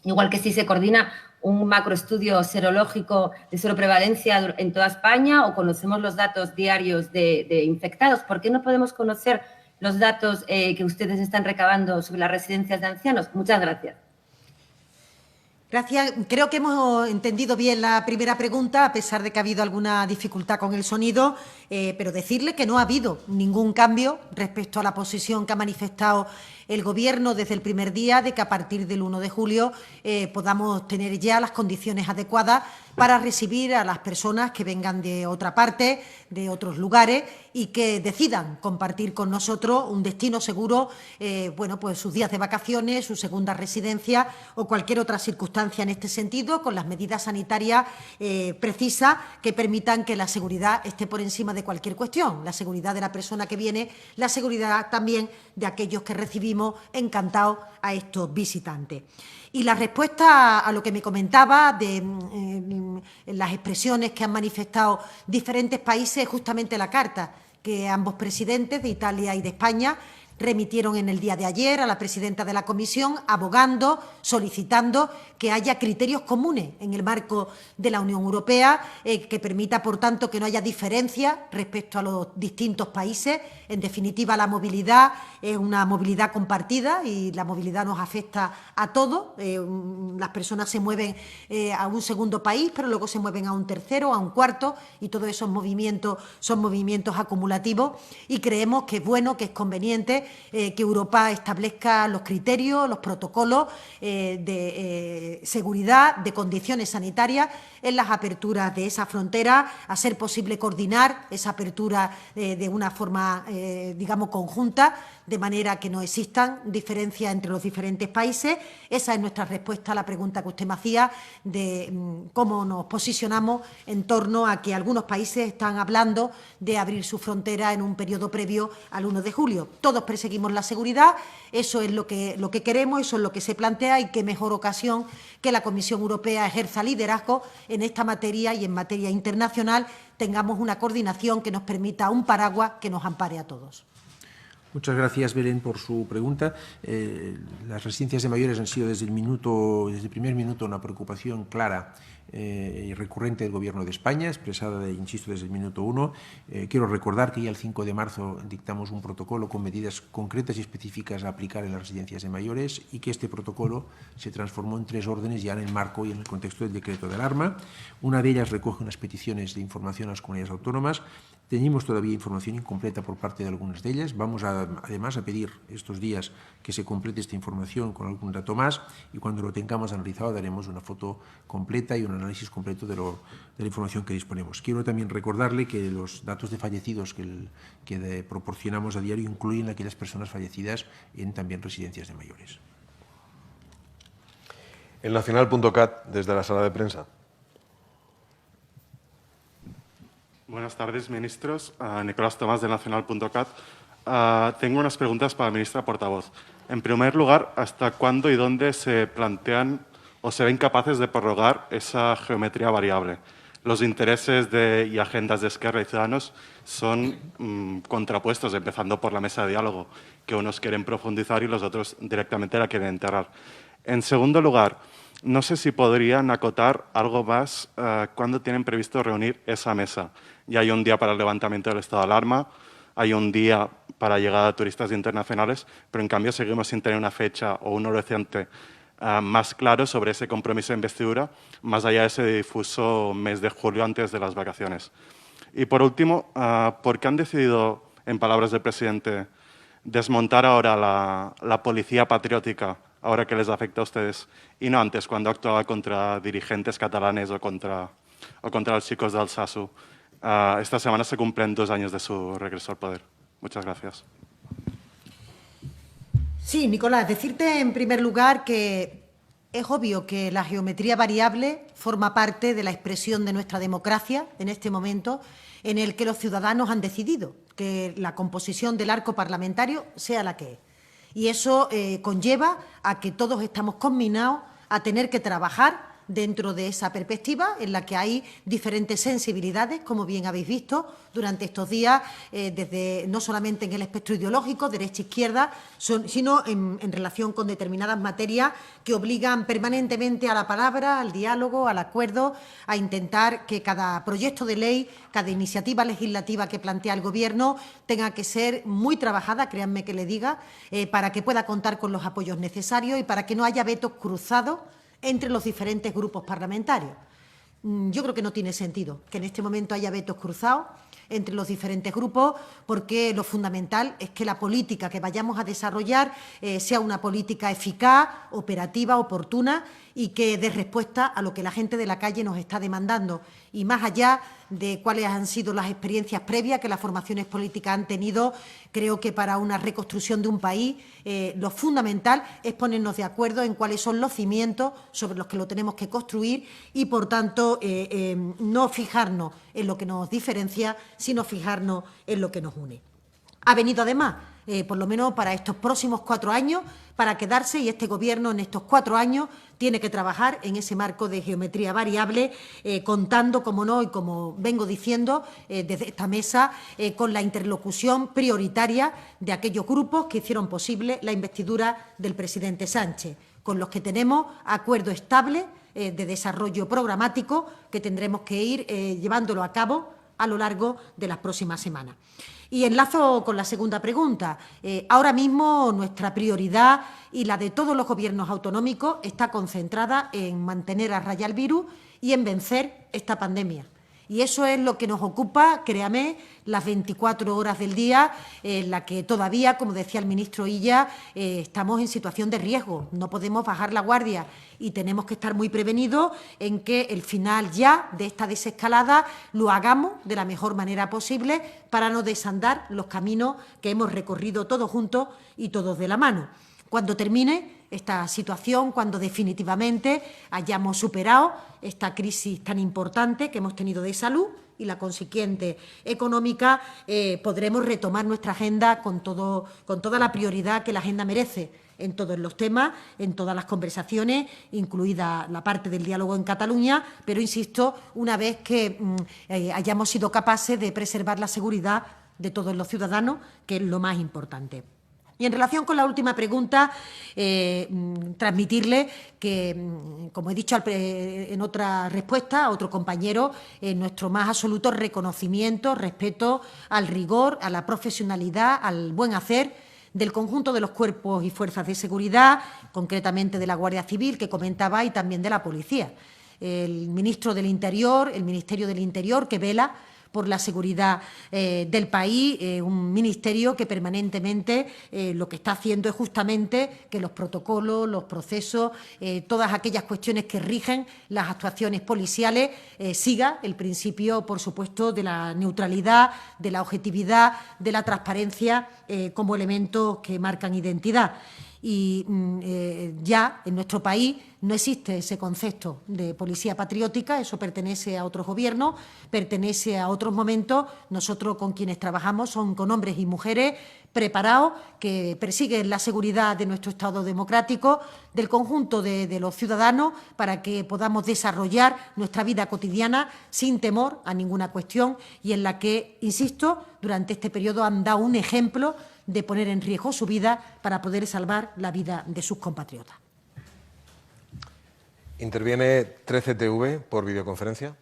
igual que si se coordina un macroestudio serológico de seroprevalencia en toda España o conocemos los datos diarios de infectados. ¿Por qué no podemos conocer los datos que ustedes están recabando sobre las residencias de ancianos? Muchas gracias. Gracias. Creo que hemos entendido bien la primera pregunta, a pesar de que ha habido alguna dificultad con el sonido, pero decirle que no ha habido ningún cambio respecto a la posición que ha manifestado el Gobierno desde el primer día, de que a partir del 1 de julio podamos tener ya las condiciones adecuadas para recibir a las personas que vengan de otra parte, de otros lugares, y que decidan compartir con nosotros un destino seguro, pues sus días de vacaciones, su segunda residencia o cualquier otra circunstancia en este sentido, con las medidas sanitarias precisas que permitan que la seguridad esté por encima de cualquier cuestión, la seguridad de la persona que viene, la seguridad también de aquellos que recibimos encantados a estos visitantes. Y la respuesta a lo que me comentaba de las expresiones que han manifestado diferentes países es justamente la carta que ambos presidentes de Italia y de España remitieron en el día de ayer a la presidenta de la Comisión, abogando, solicitando que haya criterios comunes en el marco de la Unión Europea, que permita, por tanto, que no haya diferencias respecto a los distintos países. En definitiva, la movilidad es una movilidad compartida y la movilidad nos afecta a todos. Las personas se mueven a un segundo país, pero luego se mueven a un tercero, a un cuarto, y todos esos movimientos son movimientos acumulativos, y creemos que es bueno, que es conveniente que Europa establezca los criterios, los protocolos de seguridad, de condiciones sanitarias en las aperturas de esa frontera, a ser posible coordinar esa apertura de una forma, digamos, conjunta, de manera que no existan diferencias entre los diferentes países. Esa es nuestra respuesta a la pregunta que usted me hacía de cómo nos posicionamos en torno a que algunos países están hablando de abrir su frontera en un periodo previo al 1 de julio. Todos perseguimos la seguridad, eso es lo que queremos, eso es lo que se plantea, y qué mejor ocasión que la Comisión Europea ejerza liderazgo en esta materia, y en materia internacional tengamos una coordinación que nos permita un paraguas que nos ampare a todos. Muchas gracias, Belén, por su pregunta. Las residencias de mayores han sido desde el primer minuto una preocupación clara y recurrente del Gobierno de España, expresada, insisto, desde el minuto 1. Quiero recordar que ya el 5 de marzo dictamos un protocolo con medidas concretas y específicas a aplicar en las residencias de mayores, y que este protocolo se transformó en 3 órdenes ya en el marco y en el contexto del decreto de alarma. Una de ellas recoge unas peticiones de información a las comunidades autónomas. Tenemos todavía información incompleta por parte de algunas de ellas. Vamos además a pedir estos días que se complete esta información con algún dato más, y cuando lo tengamos analizado daremos una foto completa y un análisis completo de la información que disponemos. Quiero también recordarle que los datos de fallecidos que proporcionamos a diario incluyen a aquellas personas fallecidas en también residencias de mayores. El Nacional.cat, desde la sala de prensa. Buenas tardes, ministros. Nicolás Tomás, del Nacional.cat. Tengo unas preguntas para la ministra portavoz. En primer lugar, ¿hasta cuándo y dónde se plantean o se ven capaces de prorrogar esa geometría variable? Los intereses y agendas de Esquerra y Ciudadanos son contrapuestos, empezando por la mesa de diálogo, que unos quieren profundizar y los otros directamente la quieren enterrar. En segundo lugar, no sé si podrían acotar algo más cuándo tienen previsto reunir esa mesa. Ya hay un día para el levantamiento del estado de alarma, hay un día para llegada de turistas internacionales, pero en cambio seguimos sin tener una fecha o un horizonte más claro sobre ese compromiso de investidura, más allá de ese difuso mes de julio antes de las vacaciones. Y por último, ¿por qué han decidido, en palabras del presidente, desmontar ahora la policía patriótica, ahora que les afecta a ustedes, y no antes, cuando actuaba contra dirigentes catalanes o contra los chicos de Alsasu? Esta semana se cumplen 2 años de su regreso al poder. Muchas gracias. Sí, Nicolás, decirte en primer lugar que es obvio que la geometría variable forma parte de la expresión de nuestra democracia en este momento, en el que los ciudadanos han decidido que la composición del arco parlamentario sea la que es. Y eso conlleva a que todos estamos conminados a tener que trabajar dentro de esa perspectiva en la que hay diferentes sensibilidades, como bien habéis visto durante estos días, desde no solamente en el espectro ideológico, derecha-izquierda, sino en relación con determinadas materias que obligan permanentemente a la palabra, al diálogo, al acuerdo, a intentar que cada proyecto de ley, cada iniciativa legislativa que plantea el Gobierno tenga que ser muy trabajada, créanme que le diga, para que pueda contar con los apoyos necesarios y para que no haya vetos cruzados entre los diferentes grupos parlamentarios. Yo creo que no tiene sentido que en este momento haya vetos cruzados entre los diferentes grupos, porque lo fundamental es que la política que vayamos a desarrollar sea una política eficaz, operativa, oportuna y que dé respuesta a lo que la gente de la calle nos está demandando. Y más allá de cuáles han sido las experiencias previas que las formaciones políticas han tenido, creo que para una reconstrucción de un país lo fundamental es ponernos de acuerdo en cuáles son los cimientos sobre los que lo tenemos que construir y, por tanto, no fijarnos en lo que nos diferencia, sino fijarnos en lo que nos une. Ha venido, además, por lo menos para estos próximos 4 años, para quedarse, y este Gobierno en estos 4 años tiene que trabajar en ese marco de geometría variable, contando, como no, y como vengo diciendo desde esta mesa, con la interlocución prioritaria de aquellos grupos que hicieron posible la investidura del presidente Sánchez, con los que tenemos acuerdo estable de desarrollo programático que tendremos que ir llevándolo a cabo a lo largo de las próximas semanas. Y enlazo con la segunda pregunta. Ahora mismo nuestra prioridad y la de todos los gobiernos autonómicos está concentrada en mantener a raya el virus y en vencer esta pandemia. Y eso es lo que nos ocupa, créame, las 24 horas del día, en la que todavía, como decía el ministro Illa, estamos en situación de riesgo. No podemos bajar la guardia y tenemos que estar muy prevenidos en que el final ya de esta desescalada lo hagamos de la mejor manera posible para no desandar los caminos que hemos recorrido todos juntos y todos de la mano. Cuando termine esta situación, cuando definitivamente hayamos superado esta crisis tan importante que hemos tenido de salud y la consiguiente económica, podremos retomar nuestra agenda con toda la prioridad que la agenda merece en todos los temas, en todas las conversaciones, incluida la parte del diálogo en Cataluña, pero, insisto, una vez que hayamos sido capaces de preservar la seguridad de todos los ciudadanos, que es lo más importante. Y en relación con la última pregunta, transmitirle que, como he dicho en otra respuesta a otro compañero, nuestro más absoluto reconocimiento, respeto al rigor, a la profesionalidad, al buen hacer del conjunto de los cuerpos y fuerzas de seguridad, concretamente de la Guardia Civil, que comentaba, y también de la Policía. El ministro del Interior, el Ministerio del Interior, que vela por la seguridad del país, un ministerio que permanentemente lo que está haciendo es justamente que los protocolos, los procesos, todas aquellas cuestiones que rigen las actuaciones policiales siga el principio, por supuesto, de la neutralidad, de la objetividad, de la transparencia como elementos que marcan identidad. Y ya en nuestro país no existe ese concepto de policía patriótica, eso pertenece a otros gobiernos, pertenece a otros momentos. Nosotros con quienes trabajamos son con hombres y mujeres preparados que persiguen la seguridad de nuestro Estado democrático, del conjunto de los ciudadanos, para que podamos desarrollar nuestra vida cotidiana sin temor a ninguna cuestión y en la que, insisto, durante este periodo han dado un ejemplo de poner en riesgo su vida para poder salvar la vida de sus compatriotas. Interviene 13TV por videoconferencia.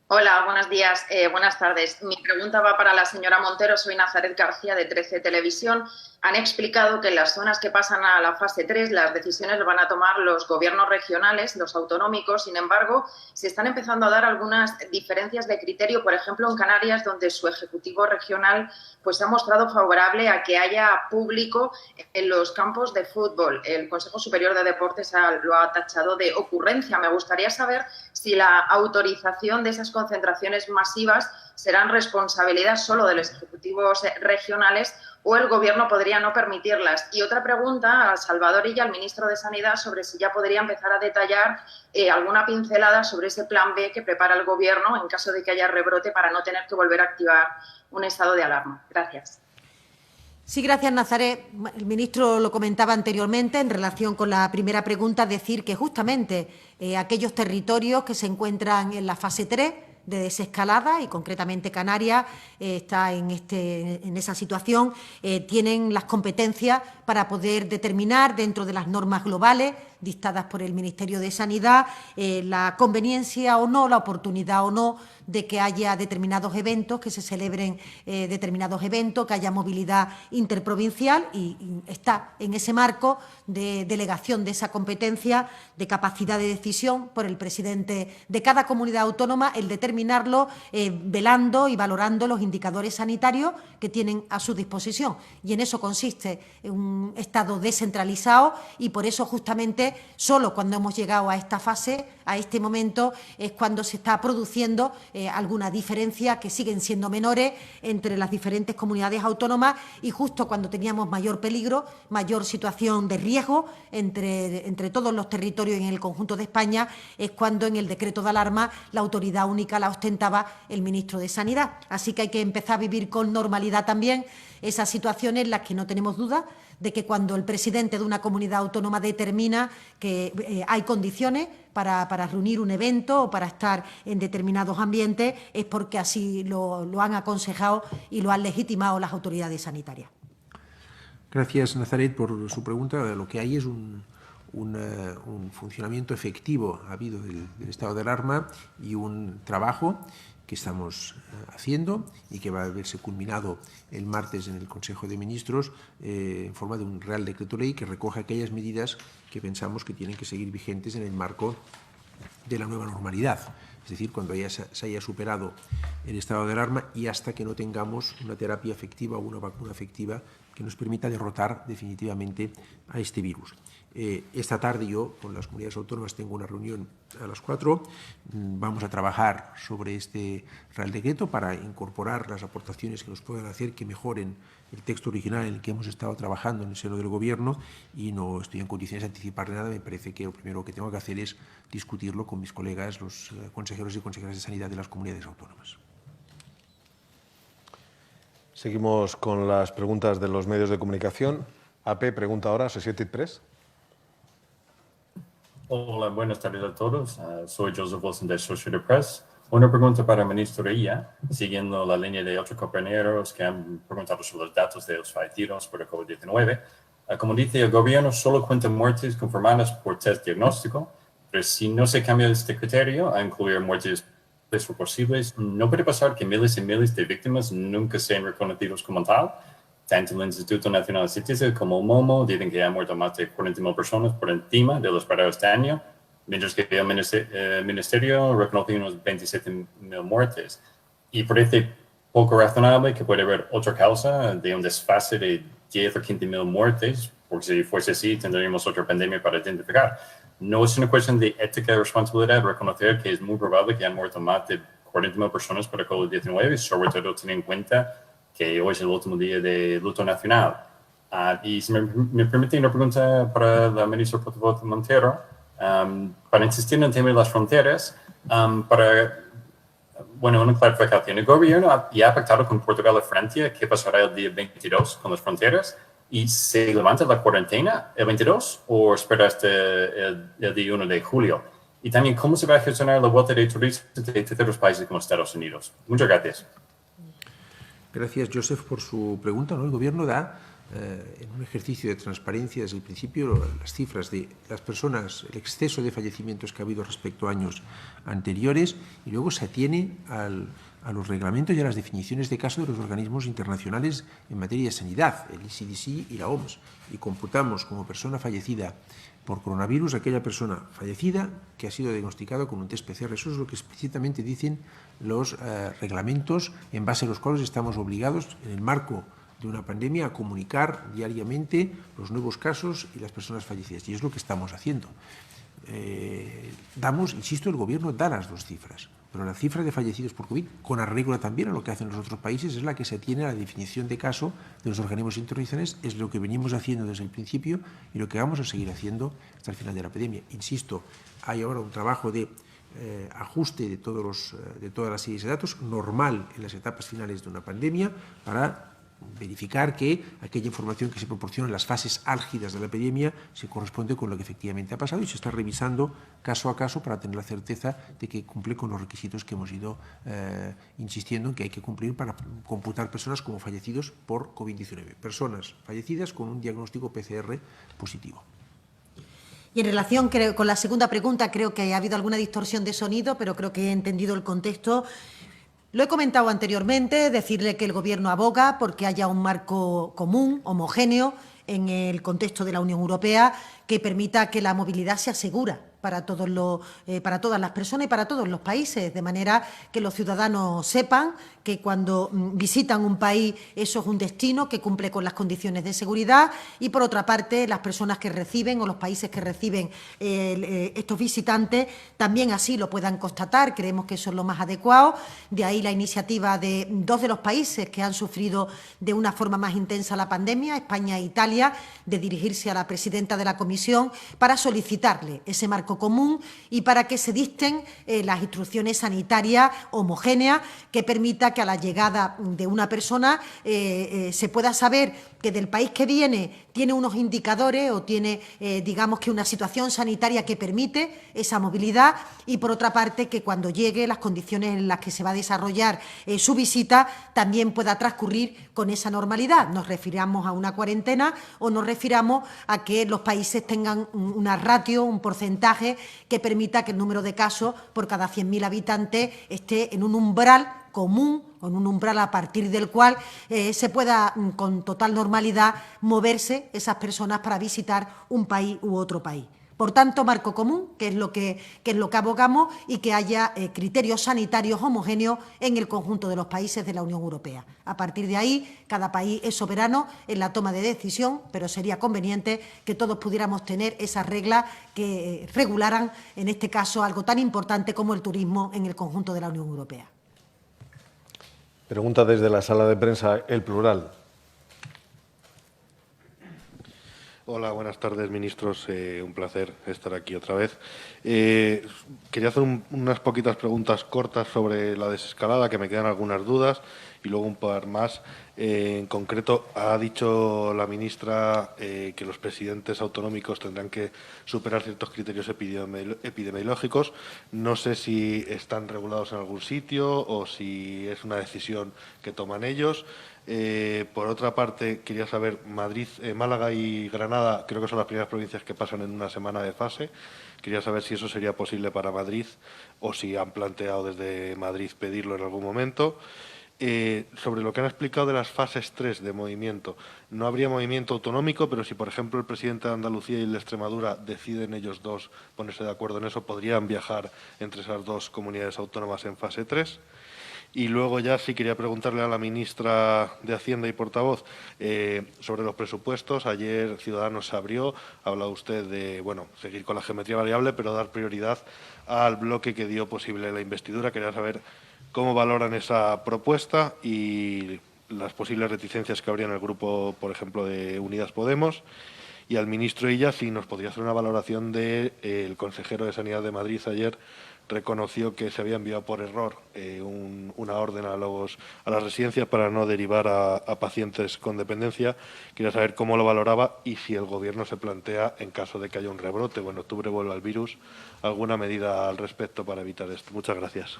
Hola, buenos días, buenas tardes. Mi pregunta va para la señora Montero. Soy Nazaret García, de 13 Televisión. Han explicado que en las zonas que pasan a la fase 3 las decisiones van a tomar los gobiernos regionales, los autonómicos. Sin embargo, se están empezando a dar algunas diferencias de criterio, por ejemplo, en Canarias, donde su ejecutivo regional pues ha mostrado favorable a que haya público en los campos de fútbol. El Consejo Superior de Deportes lo ha tachado de ocurrencia. Me gustaría saber si la autorización de esas concentraciones masivas serán responsabilidad solo de los ejecutivos regionales o el Gobierno podría no permitirlas. Y otra pregunta a Salvador Illa, al ministro de Sanidad, sobre si ya podría empezar a detallar alguna pincelada sobre ese plan B que prepara el Gobierno en caso de que haya rebrote para no tener que volver a activar un estado de alarma. Gracias. Sí, gracias, Nazaret. El ministro lo comentaba anteriormente en relación con la primera pregunta, decir que justamente aquellos territorios que se encuentran en la fase 3 de desescalada, y concretamente Canarias está en esa situación, tienen las competencias para poder determinar, dentro de las normas globales dictadas por el Ministerio de Sanidad, la conveniencia o no, la oportunidad o no de que haya determinados eventos, que se celebren determinados eventos, que haya movilidad interprovincial y está en ese marco de delegación de esa competencia, de capacidad de decisión por el presidente de cada comunidad autónoma, el determinarlo velando y valorando los indicadores sanitarios que tienen a su disposición. Y en eso consiste un Estado descentralizado y por eso justamente solo cuando hemos llegado a esta fase, a este momento, es cuando se está produciendo alguna diferencia que siguen siendo menores entre las diferentes comunidades autónomas y justo cuando teníamos mayor peligro, mayor situación de riesgo entre todos los territorios en el conjunto de España, es cuando en el decreto de alarma la autoridad única la ostentaba el ministro de Sanidad. Así que hay que empezar a vivir con normalidad también esas situaciones en las que no tenemos duda de que cuando el presidente de una comunidad autónoma determina que hay condiciones para reunir un evento o para estar en determinados ambientes, es porque así lo han aconsejado y lo han legitimado las autoridades sanitarias. Gracias, Nazaret, por su pregunta. Lo que hay es un funcionamiento efectivo ha habido del estado de alarma y un trabajo que estamos haciendo y que va a verse culminado el martes en el Consejo de Ministros en forma de un Real Decreto Ley que recoge aquellas medidas que pensamos que tienen que seguir vigentes en el marco de la nueva normalidad. Es decir, cuando ya se haya superado el estado de alarma y hasta que no tengamos una terapia efectiva o una vacuna efectiva que nos permita derrotar definitivamente a este virus. Esta tarde yo con las comunidades autónomas tengo una reunión a las 4. Vamos a trabajar sobre este Real Decreto para incorporar las aportaciones que nos puedan hacer que mejoren el texto original en el que hemos estado trabajando en el seno del Gobierno y no estoy en condiciones de anticipar nada. Me parece que lo primero que tengo que hacer es discutirlo con mis colegas, los consejeros y consejeras de Sanidad de las comunidades autónomas. Seguimos con las preguntas de los medios de comunicación. AP pregunta ahora, Société Press. Hola, buenas tardes a todos. Soy Joseph Wilson de Associated Press. Una pregunta para el ministro Illa, siguiendo la línea de otros compañeros que han preguntado sobre los datos de los fallecidos por el COVID-19. Como dice, el gobierno solo cuenta muertes confirmadas por test diagnóstico, pero si no se cambia este criterio a incluir muertes posibles, ¿no puede pasar que miles y miles de víctimas nunca sean reconocidos como tal? Tanto el Instituto Nacional de Estadística como el MOMO dicen que han muerto más de 40.000 personas por encima de lo esperado este año, mientras que el Ministerio reconoce unos 27.000 muertes. Y parece poco razonable que pueda haber otra causa de un desfase de 10 o 15.000 muertes, porque si fuese así tendríamos otra pandemia para identificar. No es una cuestión de ética y responsabilidad reconocer que es muy probable que han muerto más de 40.000 personas por el COVID-19, sobre todo teniendo en cuenta que hoy es el último día de luto nacional. Y si me permite una pregunta para la ministra portavoz Montero, para insistir en el tema de las fronteras, una clarificación. El gobierno ya ha pactado con Portugal y Francia qué pasará el día 22 con las fronteras. ¿Y se levanta la cuarentena el 22 o espera hasta el día 1 de julio? Y también, ¿cómo se va a gestionar la vuelta de turistas de terceros países como Estados Unidos? Muchas gracias. Gracias, Joseph, por su pregunta. El Gobierno da, en un ejercicio de transparencia desde el principio, las cifras de las personas, el exceso de fallecimientos que ha habido respecto a años anteriores y luego se atiene a los reglamentos y a las definiciones de caso de los organismos internacionales en materia de sanidad, el ECDC y la OMS, y computamos como persona fallecida por coronavirus aquella persona fallecida que ha sido diagnosticada con un test PCR. Eso es lo que explícitamente dicen los reglamentos en base a los cuales estamos obligados, en el marco de una pandemia, a comunicar diariamente los nuevos casos y las personas fallecidas. Y es lo que estamos haciendo. Insisto, el Gobierno da las dos cifras, pero la cifra de fallecidos por COVID, con arreglo también a lo que hacen los otros países, es la que se atiene a la definición de caso de los organismos internacionales, es lo que venimos haciendo desde el principio y lo que vamos a seguir haciendo hasta el final de la pandemia. Insisto, hay ahora un trabajo de ajuste de todas las series de datos, normal en las etapas finales de una pandemia, para verificar que aquella información que se proporciona en las fases álgidas de la epidemia se corresponde con lo que efectivamente ha pasado y se está revisando caso a caso para tener la certeza de que cumple con los requisitos que hemos ido insistiendo en que hay que cumplir para computar personas como fallecidos por COVID-19, personas fallecidas con un diagnóstico PCR positivo. Y en relación con la segunda pregunta, creo que ha habido alguna distorsión de sonido, pero creo que he entendido el contexto. Lo he comentado anteriormente, decirle que el Gobierno aboga porque haya un marco común, homogéneo, en el contexto de la Unión Europea, que permita que la movilidad sea segura para todas las personas y para todos los países, de manera que los ciudadanos sepan que cuando visitan un país eso es un destino que cumple con las condiciones de seguridad y, por otra parte, las personas que reciben o los países que reciben estos visitantes también así lo puedan constatar. Creemos que eso es lo más adecuado. De ahí la iniciativa de dos de los países que han sufrido de una forma más intensa la pandemia, España e Italia, de dirigirse a la presidenta de la Comisión para solicitarle ese marco común y para que se dicten las instrucciones sanitarias homogéneas que permita que a la llegada de una persona se pueda saber que del país que viene tiene unos indicadores o tiene, digamos, que una situación sanitaria que permite esa movilidad y, por otra parte, que cuando llegue las condiciones en las que se va a desarrollar su visita también pueda transcurrir con esa normalidad. Nos refiramos a una cuarentena o nos refiramos a que los países tengan una ratio, un porcentaje que permita que el número de casos por cada 100.000 habitantes esté en un umbral común o en un umbral a partir del cual se pueda con total normalidad moverse esas personas para visitar un país u otro país. Por tanto, marco común, que es lo que abogamos, y que haya criterios sanitarios homogéneos en el conjunto de los países de la Unión Europea. A partir de ahí, cada país es soberano en la toma de decisión, pero sería conveniente que todos pudiéramos tener esas reglas que regularan, en este caso, algo tan importante como el turismo en el conjunto de la Unión Europea. Pregunta desde la sala de prensa, El Plural. Hola, buenas tardes, ministros. Un placer estar aquí otra vez. Quería hacer unas poquitas preguntas cortas sobre la desescalada, que me quedan algunas dudas, y luego un par más. En concreto, ha dicho la ministra que los presidentes autonómicos tendrán que superar ciertos criterios epidemiológicos. No sé si están regulados en algún sitio o si es una decisión que toman ellos. Por otra parte, quería saber, Madrid, Málaga y Granada creo que son las primeras provincias que pasan en una semana de fase. Quería saber si eso sería posible para Madrid o si han planteado desde Madrid pedirlo en algún momento. Sobre lo que han explicado de las fases 3 de movimiento, no habría movimiento autonómico, pero si, por ejemplo, el presidente de Andalucía y el de Extremadura deciden ellos dos ponerse de acuerdo en eso, podrían viajar entre esas dos comunidades autónomas en fase 3. Y luego ya sí quería preguntarle a la ministra de Hacienda y portavoz sobre los presupuestos. Ayer Ciudadanos se abrió, ha hablado usted de seguir con la geometría variable, pero dar prioridad al bloque que dio posible la investidura. Quería saber cómo valoran esa propuesta y las posibles reticencias que habría en el grupo, por ejemplo, de Unidas Podemos. Y al ministro Illa, si nos podría hacer una valoración del consejero de Sanidad de Madrid ayer, reconoció que se había enviado por error una orden a las residencias para no derivar a pacientes con dependencia. Quería saber cómo lo valoraba y si el Gobierno se plantea, en caso de que haya un rebrote o en octubre vuelva el virus, alguna medida al respecto para evitar esto. Muchas gracias.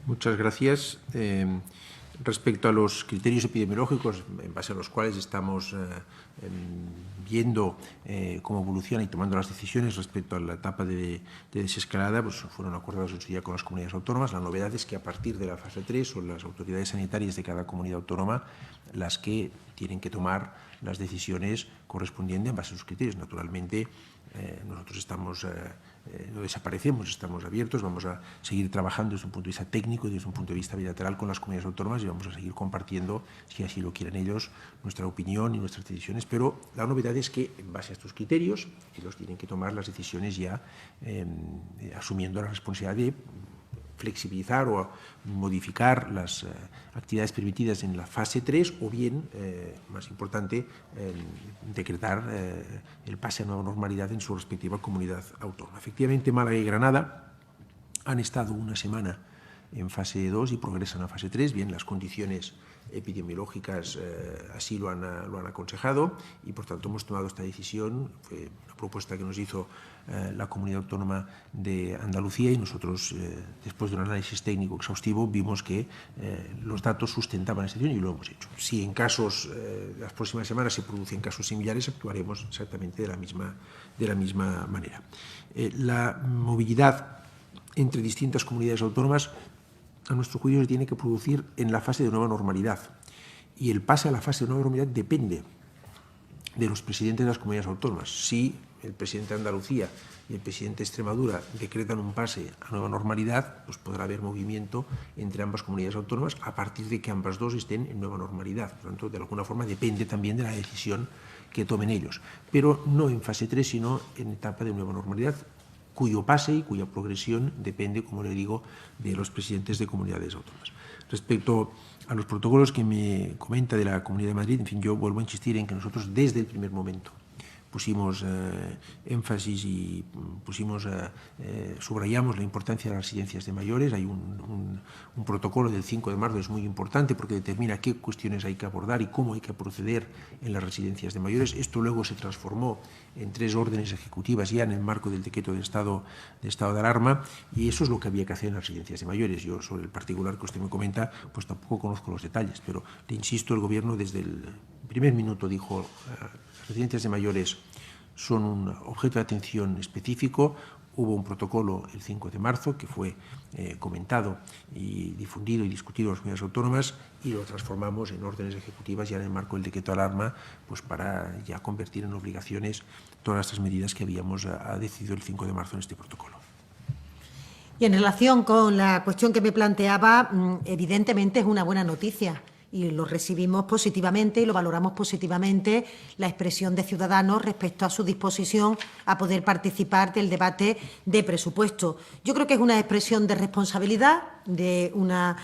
Muchas gracias. Respecto a los criterios epidemiológicos en base a los cuales estamos viendo cómo evoluciona y tomando las decisiones respecto a la etapa de desescalada, pues fueron acordados en su día con las comunidades autónomas. La novedad es que a partir de la fase 3 son las autoridades sanitarias de cada comunidad autónoma las que tienen que tomar las decisiones correspondientes en base a sus criterios. Naturalmente, nosotros estamos no desaparecemos, estamos abiertos, vamos a seguir trabajando desde un punto de vista técnico y desde un punto de vista bilateral con las comunidades autónomas y vamos a seguir compartiendo, si así lo quieren ellos, nuestra opinión y nuestras decisiones, pero la novedad es que en base a estos criterios ellos tienen que tomar las decisiones ya asumiendo la responsabilidad de flexibilizar o modificar las actividades permitidas en la fase 3 o bien, más importante, decretar el pase a nueva normalidad en su respectiva comunidad autónoma. Efectivamente, Málaga y Granada han estado una semana en fase 2 y progresan a fase 3. Bien, las condiciones epidemiológicas así lo han aconsejado y, por tanto, hemos tomado esta decisión. Fue una propuesta que nos hizo la Comunidad Autónoma de Andalucía y nosotros, después de un análisis técnico exhaustivo, vimos que los datos sustentaban esta decisión y lo hemos hecho. Si en casos, las próximas semanas se producen casos similares, actuaremos exactamente de la misma manera. La movilidad entre distintas comunidades autónomas, a nuestro juicio, se tiene que producir en la fase de nueva normalidad. Y el pase a la fase de nueva normalidad depende de los presidentes de las comunidades autónomas. Si el presidente de Andalucía y el presidente de Extremadura decretan un pase a nueva normalidad, pues podrá haber movimiento entre ambas comunidades autónomas a partir de que ambas dos estén en nueva normalidad. Por lo tanto, de alguna forma depende también de la decisión que tomen ellos. Pero no en fase 3, sino en etapa de nueva normalidad, cuyo pase y cuya progresión depende, como le digo, de los presidentes de comunidades autónomas. Respecto a los protocolos que me comenta de la Comunidad de Madrid, en fin, yo vuelvo a insistir en que nosotros desde el primer momento pusimos énfasis y subrayamos la importancia de las residencias de mayores. Hay un protocolo del 5 de marzo, es muy importante porque determina qué cuestiones hay que abordar y cómo hay que proceder en las residencias de mayores. Esto luego se transformó en 3 órdenes ejecutivas ya en el marco del decreto de estado de alarma, y eso es lo que había que hacer en las residencias de mayores. Yo, sobre el particular que usted me comenta, pues tampoco conozco los detalles, pero le insisto, el Gobierno desde el primer minuto dijo: las residencias de mayores son un objeto de atención específico. Hubo un protocolo el 5 de marzo que fue comentado y difundido y discutido en las comunidades autónomas, y lo transformamos en órdenes ejecutivas ya en el marco del decreto de alarma, pues para ya convertir en obligaciones todas estas medidas que habíamos decidido el 5 de marzo en este protocolo. Y en relación con la cuestión que me planteaba, evidentemente es una buena noticia y lo recibimos positivamente y lo valoramos positivamente, la expresión de Ciudadanos respecto a su disposición a poder participar del debate de presupuesto. Yo creo que es una expresión de responsabilidad, de una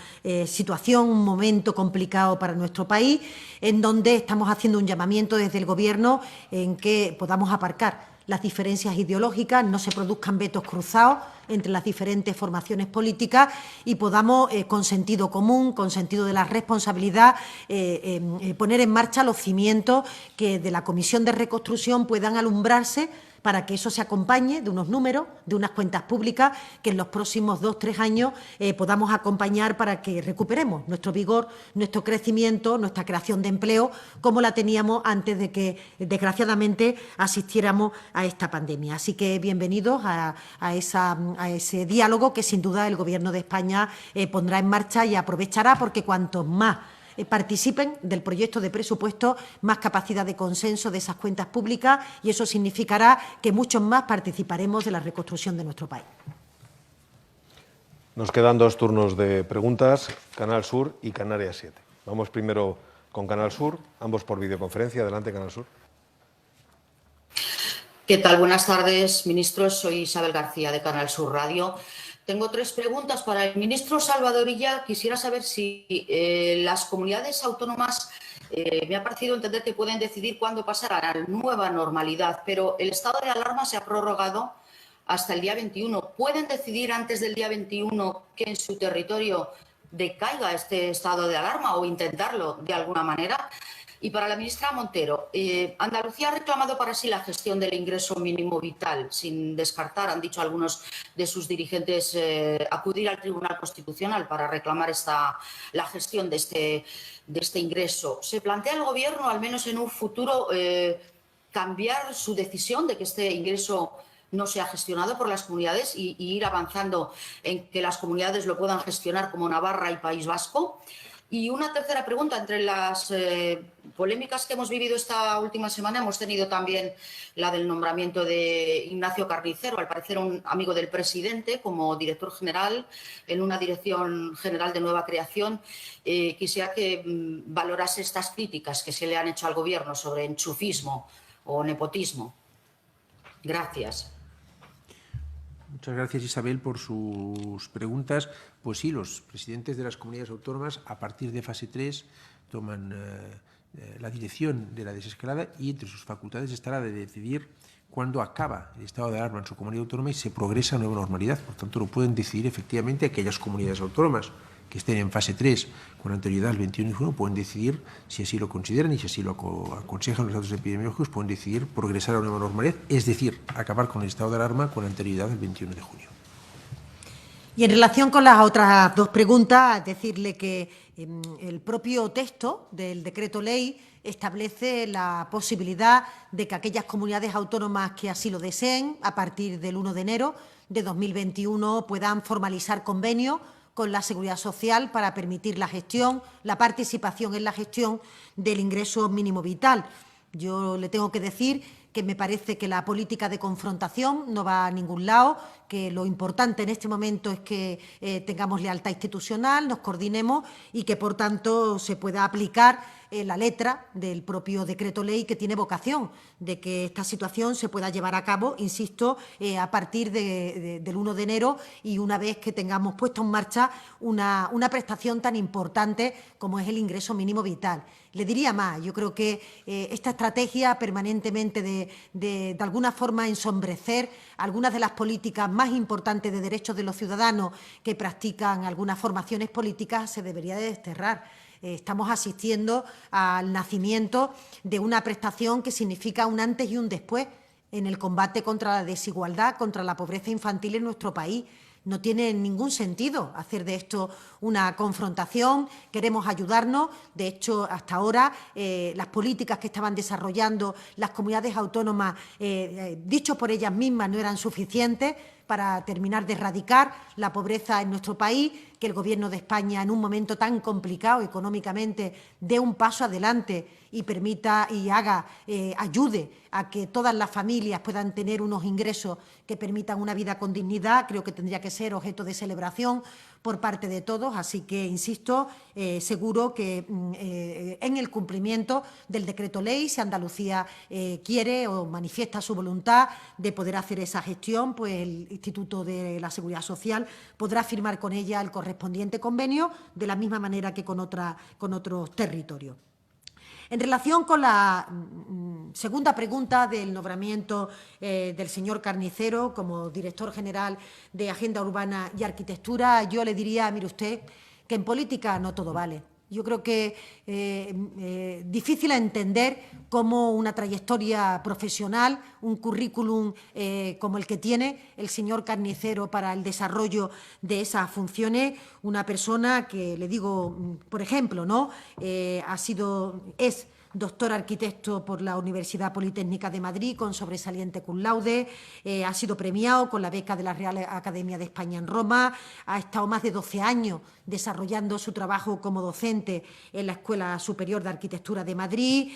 situación, un momento complicado para nuestro país, en donde estamos haciendo un llamamiento desde el Gobierno en que podamos aparcar las diferencias ideológicas, no se produzcan vetos cruzados entre las diferentes formaciones políticas y podamos, con sentido común, con sentido de la responsabilidad, poner en marcha los cimientos que de la Comisión de Reconstrucción puedan alumbrarse, para que eso se acompañe de unos números, de unas cuentas públicas que en los próximos 2 o 3 años podamos acompañar para que recuperemos nuestro vigor, nuestro crecimiento, nuestra creación de empleo, como la teníamos antes de que, desgraciadamente, asistiéramos a esta pandemia. Así que bienvenidos a ese diálogo que, sin duda, el Gobierno de España pondrá en marcha y aprovechará, porque cuantos más participen del proyecto de presupuesto, más capacidad de consenso de esas cuentas públicas, y eso significará que muchos más participaremos de la reconstrucción de nuestro país. Nos quedan 2 turnos de preguntas, Canal Sur y Canarias 7. Vamos primero con Canal Sur, ambos por videoconferencia. Adelante, Canal Sur. ¿Qué tal? Buenas tardes, ministros. Soy Isabel García, de Canal Sur Radio. Tengo 3 preguntas para el ministro Salvador Illa. Quisiera saber si las comunidades autónomas, me ha parecido entender que pueden decidir cuándo pasar a la nueva normalidad, pero el estado de alarma se ha prorrogado hasta el día 21. ¿Pueden decidir antes del día 21 que en su territorio decaiga este estado de alarma o intentarlo de alguna manera? Y para la ministra Montero, Andalucía ha reclamado para sí la gestión del ingreso mínimo vital, sin descartar, han dicho algunos de sus dirigentes, acudir al Tribunal Constitucional para reclamar la gestión de este ingreso. ¿Se plantea el Gobierno, al menos en un futuro, cambiar su decisión de que este ingreso no sea gestionado por las comunidades y ir avanzando en que las comunidades lo puedan gestionar como Navarra y País Vasco? Y una tercera pregunta, entre las polémicas que hemos vivido esta última semana, hemos tenido también la del nombramiento de Ignacio Carnicero, al parecer un amigo del presidente, como director general en una dirección general de nueva creación. Quisiera que valorase estas críticas que se le han hecho al Gobierno sobre enchufismo o nepotismo. Gracias. Muchas gracias, Isabel, por sus preguntas. Pues sí, los presidentes de las comunidades autónomas, a partir de fase 3, toman la dirección de la desescalada y entre sus facultades estará de decidir cuándo acaba el estado de alarma en su comunidad autónoma y se progresa a nueva normalidad. Por tanto, lo pueden decidir efectivamente aquellas comunidades autónomas que estén en fase 3 con anterioridad al 21 de junio pueden decidir, si así lo consideran y si así lo aconsejan los datos epidemiológicos, pueden decidir progresar a una nueva normalidad, es decir, acabar con el estado de alarma con anterioridad al 21 de junio. Y en relación con las otras dos preguntas, decirle que el propio texto del decreto ley establece la posibilidad de que aquellas comunidades autónomas que así lo deseen, a partir del 1 de enero de 2021, puedan formalizar convenios con la Seguridad Social para permitir la gestión, la participación en la gestión del ingreso mínimo vital. Yo le tengo que decir que me parece que la política de confrontación no va a ningún lado, que lo importante en este momento es que tengamos lealtad institucional, nos coordinemos y que, por tanto, se pueda aplicar la letra del propio decreto ley, que tiene vocación de que esta situación se pueda llevar a cabo, insisto, a partir del 1 de enero y una vez que tengamos puesto en marcha una prestación tan importante como es el ingreso mínimo vital. Le diría más, yo creo que esta estrategia permanentemente de alguna forma ensombrecer algunas de las políticas más importantes de derechos de los ciudadanos que practican algunas formaciones políticas se debería de desterrar. Estamos asistiendo al nacimiento de una prestación que significa un antes y un después en el combate contra la desigualdad, contra la pobreza infantil en nuestro país. No tiene ningún sentido hacer de esto una confrontación. Queremos ayudarnos. De hecho, hasta ahora, las políticas que estaban desarrollando las comunidades autónomas, dicho por ellas mismas, no eran suficientes para terminar de erradicar la pobreza en nuestro país, que el Gobierno de España, en un momento tan complicado económicamente, dé un paso adelante y permita y ayude a que todas las familias puedan tener unos ingresos que permitan una vida con dignidad. Creo que tendría que ser objeto de celebración por parte de todos. Así que, insisto, seguro que en el cumplimiento del decreto ley, si Andalucía quiere o manifiesta su voluntad de poder hacer esa gestión, pues el Instituto de la Seguridad Social podrá firmar con ella el correspondiente convenio, de la misma manera que con otros territorios. En relación con la segunda pregunta del nombramiento del señor Carnicero como director general de Agenda Urbana y Arquitectura, yo le diría, mire usted, que en política no todo vale. Yo creo que es difícil entender cómo una trayectoria profesional, un currículum como el que tiene el señor Carnicero para el desarrollo de esas funciones, una persona que, le digo, por ejemplo, ¿no? Es doctor arquitecto por la Universidad Politécnica de Madrid con sobresaliente cum laude, ha sido premiado con la beca de la Real Academia de España en Roma, ha estado más de 12 años desarrollando su trabajo como docente en la Escuela Superior de Arquitectura de Madrid,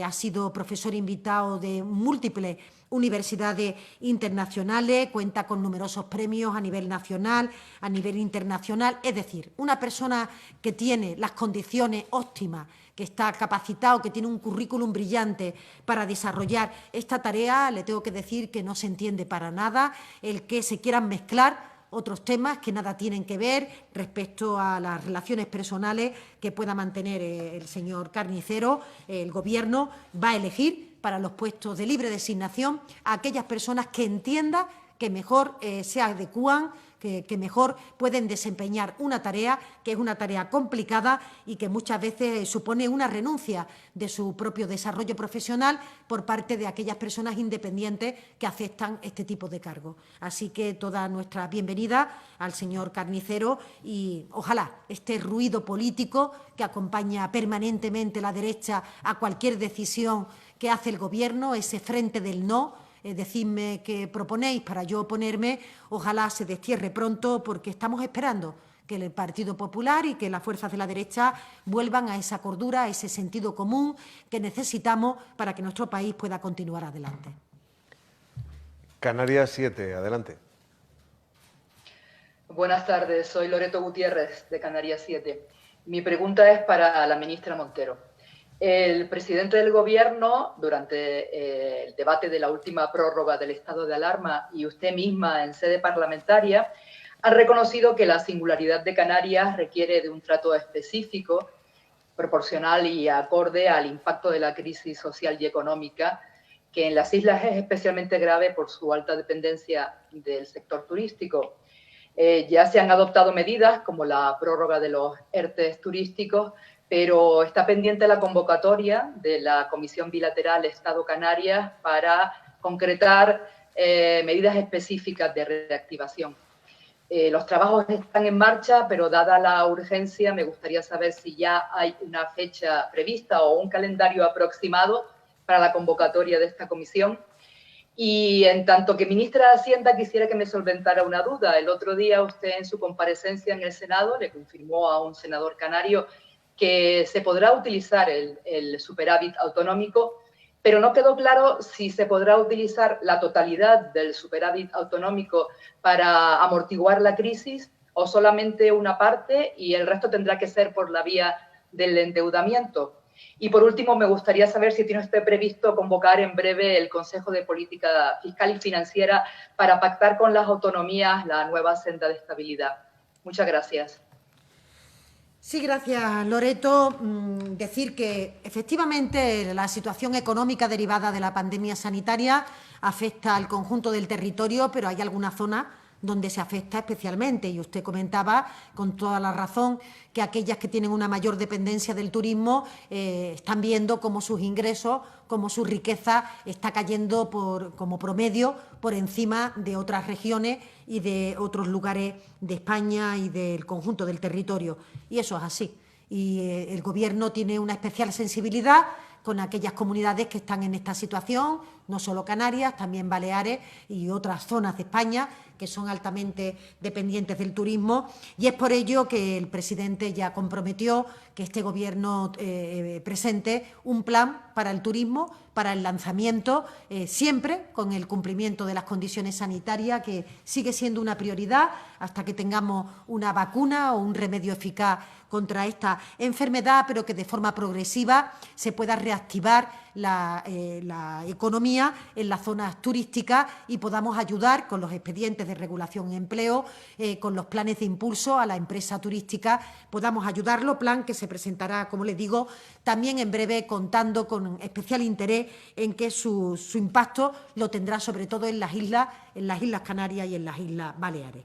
ha sido profesor invitado de múltiples universidades internacionales, cuenta con numerosos premios a nivel nacional, a nivel internacional, es decir, una persona que tiene las condiciones óptimas, que está capacitado, que tiene un currículum brillante para desarrollar esta tarea. Le tengo que decir que no se entiende para nada el que se quieran mezclar otros temas que nada tienen que ver respecto a las relaciones personales que pueda mantener el señor Carnicero. El Gobierno va a elegir para los puestos de libre designación a aquellas personas que entienda que mejor se adecúan, que mejor pueden desempeñar una tarea que es una tarea complicada y que muchas veces supone una renuncia de su propio desarrollo profesional por parte de aquellas personas independientes que aceptan este tipo de cargos. Así que toda nuestra bienvenida al señor Carnicero y ojalá este ruido político que acompaña permanentemente la derecha a cualquier decisión que hace el Gobierno, ese frente del no, decidme qué proponéis para yo oponerme, ojalá se destierre pronto porque estamos esperando que el Partido Popular y que las fuerzas de la derecha vuelvan a esa cordura, a ese sentido común que necesitamos para que nuestro país pueda continuar adelante. Canarias 7, adelante. Buenas tardes, soy Loreto Gutiérrez de Canarias 7. Mi pregunta es para la ministra Montero. El presidente del Gobierno, durante el debate de la última prórroga del estado de alarma y usted misma en sede parlamentaria, han reconocido que la singularidad de Canarias requiere de un trato específico, proporcional y acorde al impacto de la crisis social y económica, que en las islas es especialmente grave por su alta dependencia del sector turístico. Ya se han adoptado medidas como la prórroga de los ERTE turísticos, pero está pendiente la convocatoria de la Comisión Bilateral Estado-Canarias para concretar medidas específicas de reactivación. Los trabajos están en marcha, pero dada la urgencia, me gustaría saber si ya hay una fecha prevista o un calendario aproximado para la convocatoria de esta comisión. Y en tanto que ministra de Hacienda, quisiera que me solventara una duda. El otro día usted en su comparecencia en el Senado le confirmó a un senador canario que se podrá utilizar el superávit autonómico, pero no quedó claro si se podrá utilizar la totalidad del superávit autonómico para amortiguar la crisis o solamente una parte y el resto tendrá que ser por la vía del endeudamiento. Y por último, me gustaría saber si tiene usted previsto convocar en breve el Consejo de Política Fiscal y Financiera para pactar con las autonomías la nueva senda de estabilidad. Muchas gracias. Sí, gracias, Loreto. Decir que efectivamente la situación económica derivada de la pandemia sanitaria afecta al conjunto del territorio, pero hay algunas zonas donde se afecta especialmente. Y usted comentaba con toda la razón que aquellas que tienen una mayor dependencia del turismo están viendo cómo sus ingresos, cómo su riqueza está cayendo como promedio por encima de otras regiones y de otros lugares de España y del conjunto del territorio. Y eso es así. Y el Gobierno tiene una especial sensibilidad con aquellas comunidades que están en esta situación, no solo Canarias, también Baleares y otras zonas de España que son altamente dependientes del turismo, y es por ello que el presidente ya comprometió que este Gobierno presente un plan para el turismo, para el lanzamiento, siempre con el cumplimiento de las condiciones sanitarias, que sigue siendo una prioridad hasta que tengamos una vacuna o un remedio eficaz contra esta enfermedad, pero que de forma progresiva se pueda reactivar la economía en las zonas turísticas y podamos ayudar con los expedientes de regulación y empleo, con los planes de impulso a la empresa turística, podamos ayudarlo, plan que se presentará, como les digo, también en breve, contando con especial interés en que su impacto lo tendrá sobre todo en las Islas Canarias y en las Islas Baleares.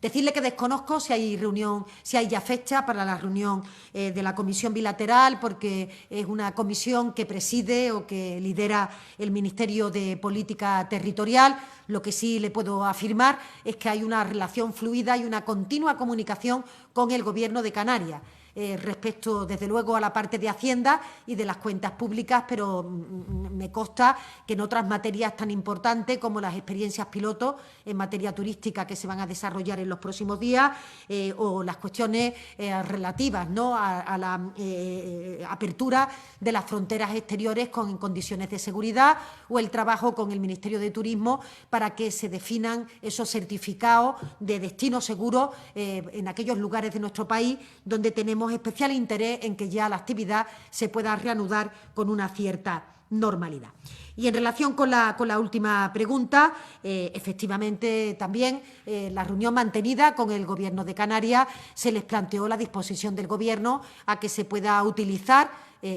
Decirle que desconozco si hay ya fecha para la reunión de la Comisión Bilateral, porque es una comisión que preside o que lidera el Ministerio de Política Territorial. Lo que sí le puedo afirmar es que hay una relación fluida y una continua comunicación con el Gobierno de Canarias. Respecto, desde luego, a la parte de Hacienda y de las cuentas públicas, pero me consta que en otras materias tan importantes como las experiencias piloto en materia turística que se van a desarrollar en los próximos días o las cuestiones relativas, ¿no?, a la apertura de las fronteras exteriores en condiciones de seguridad o el trabajo con el Ministerio de Turismo para que se definan esos certificados de destino seguro en aquellos lugares de nuestro país donde tenemos especial interés en que ya la actividad se pueda reanudar con una cierta normalidad. Y en relación con la última pregunta, efectivamente también la reunión mantenida con el Gobierno de Canarias se les planteó la disposición del Gobierno a que se pueda utilizar,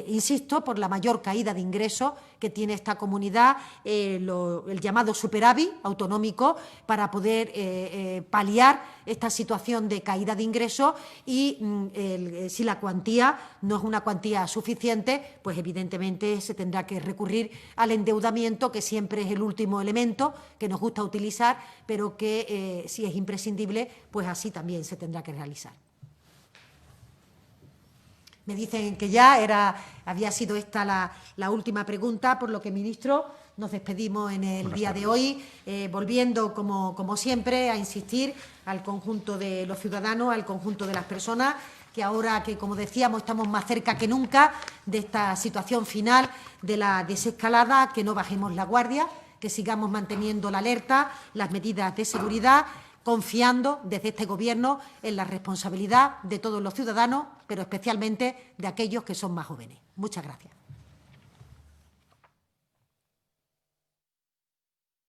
insisto, por la mayor caída de ingresos que tiene esta comunidad, el llamado superávit autonómico, para poder paliar esta situación de caída de ingresos y si la cuantía no es una cuantía suficiente, pues evidentemente se tendrá que recurrir al endeudamiento, que siempre es el último elemento que nos gusta utilizar, pero que si es imprescindible, pues así también se tendrá que realizar. Me dicen que ya había sido esta la última pregunta, por lo que, ministro, nos despedimos en el día de hoy, volviendo, como siempre, a insistir al conjunto de los ciudadanos, al conjunto de las personas, que ahora que, como decíamos, estamos más cerca que nunca de esta situación final de la desescalada, que no bajemos la guardia, que sigamos manteniendo la alerta, las medidas de seguridad, confiando desde este Gobierno en la responsabilidad de todos los ciudadanos, pero especialmente de aquellos que son más jóvenes. Muchas gracias.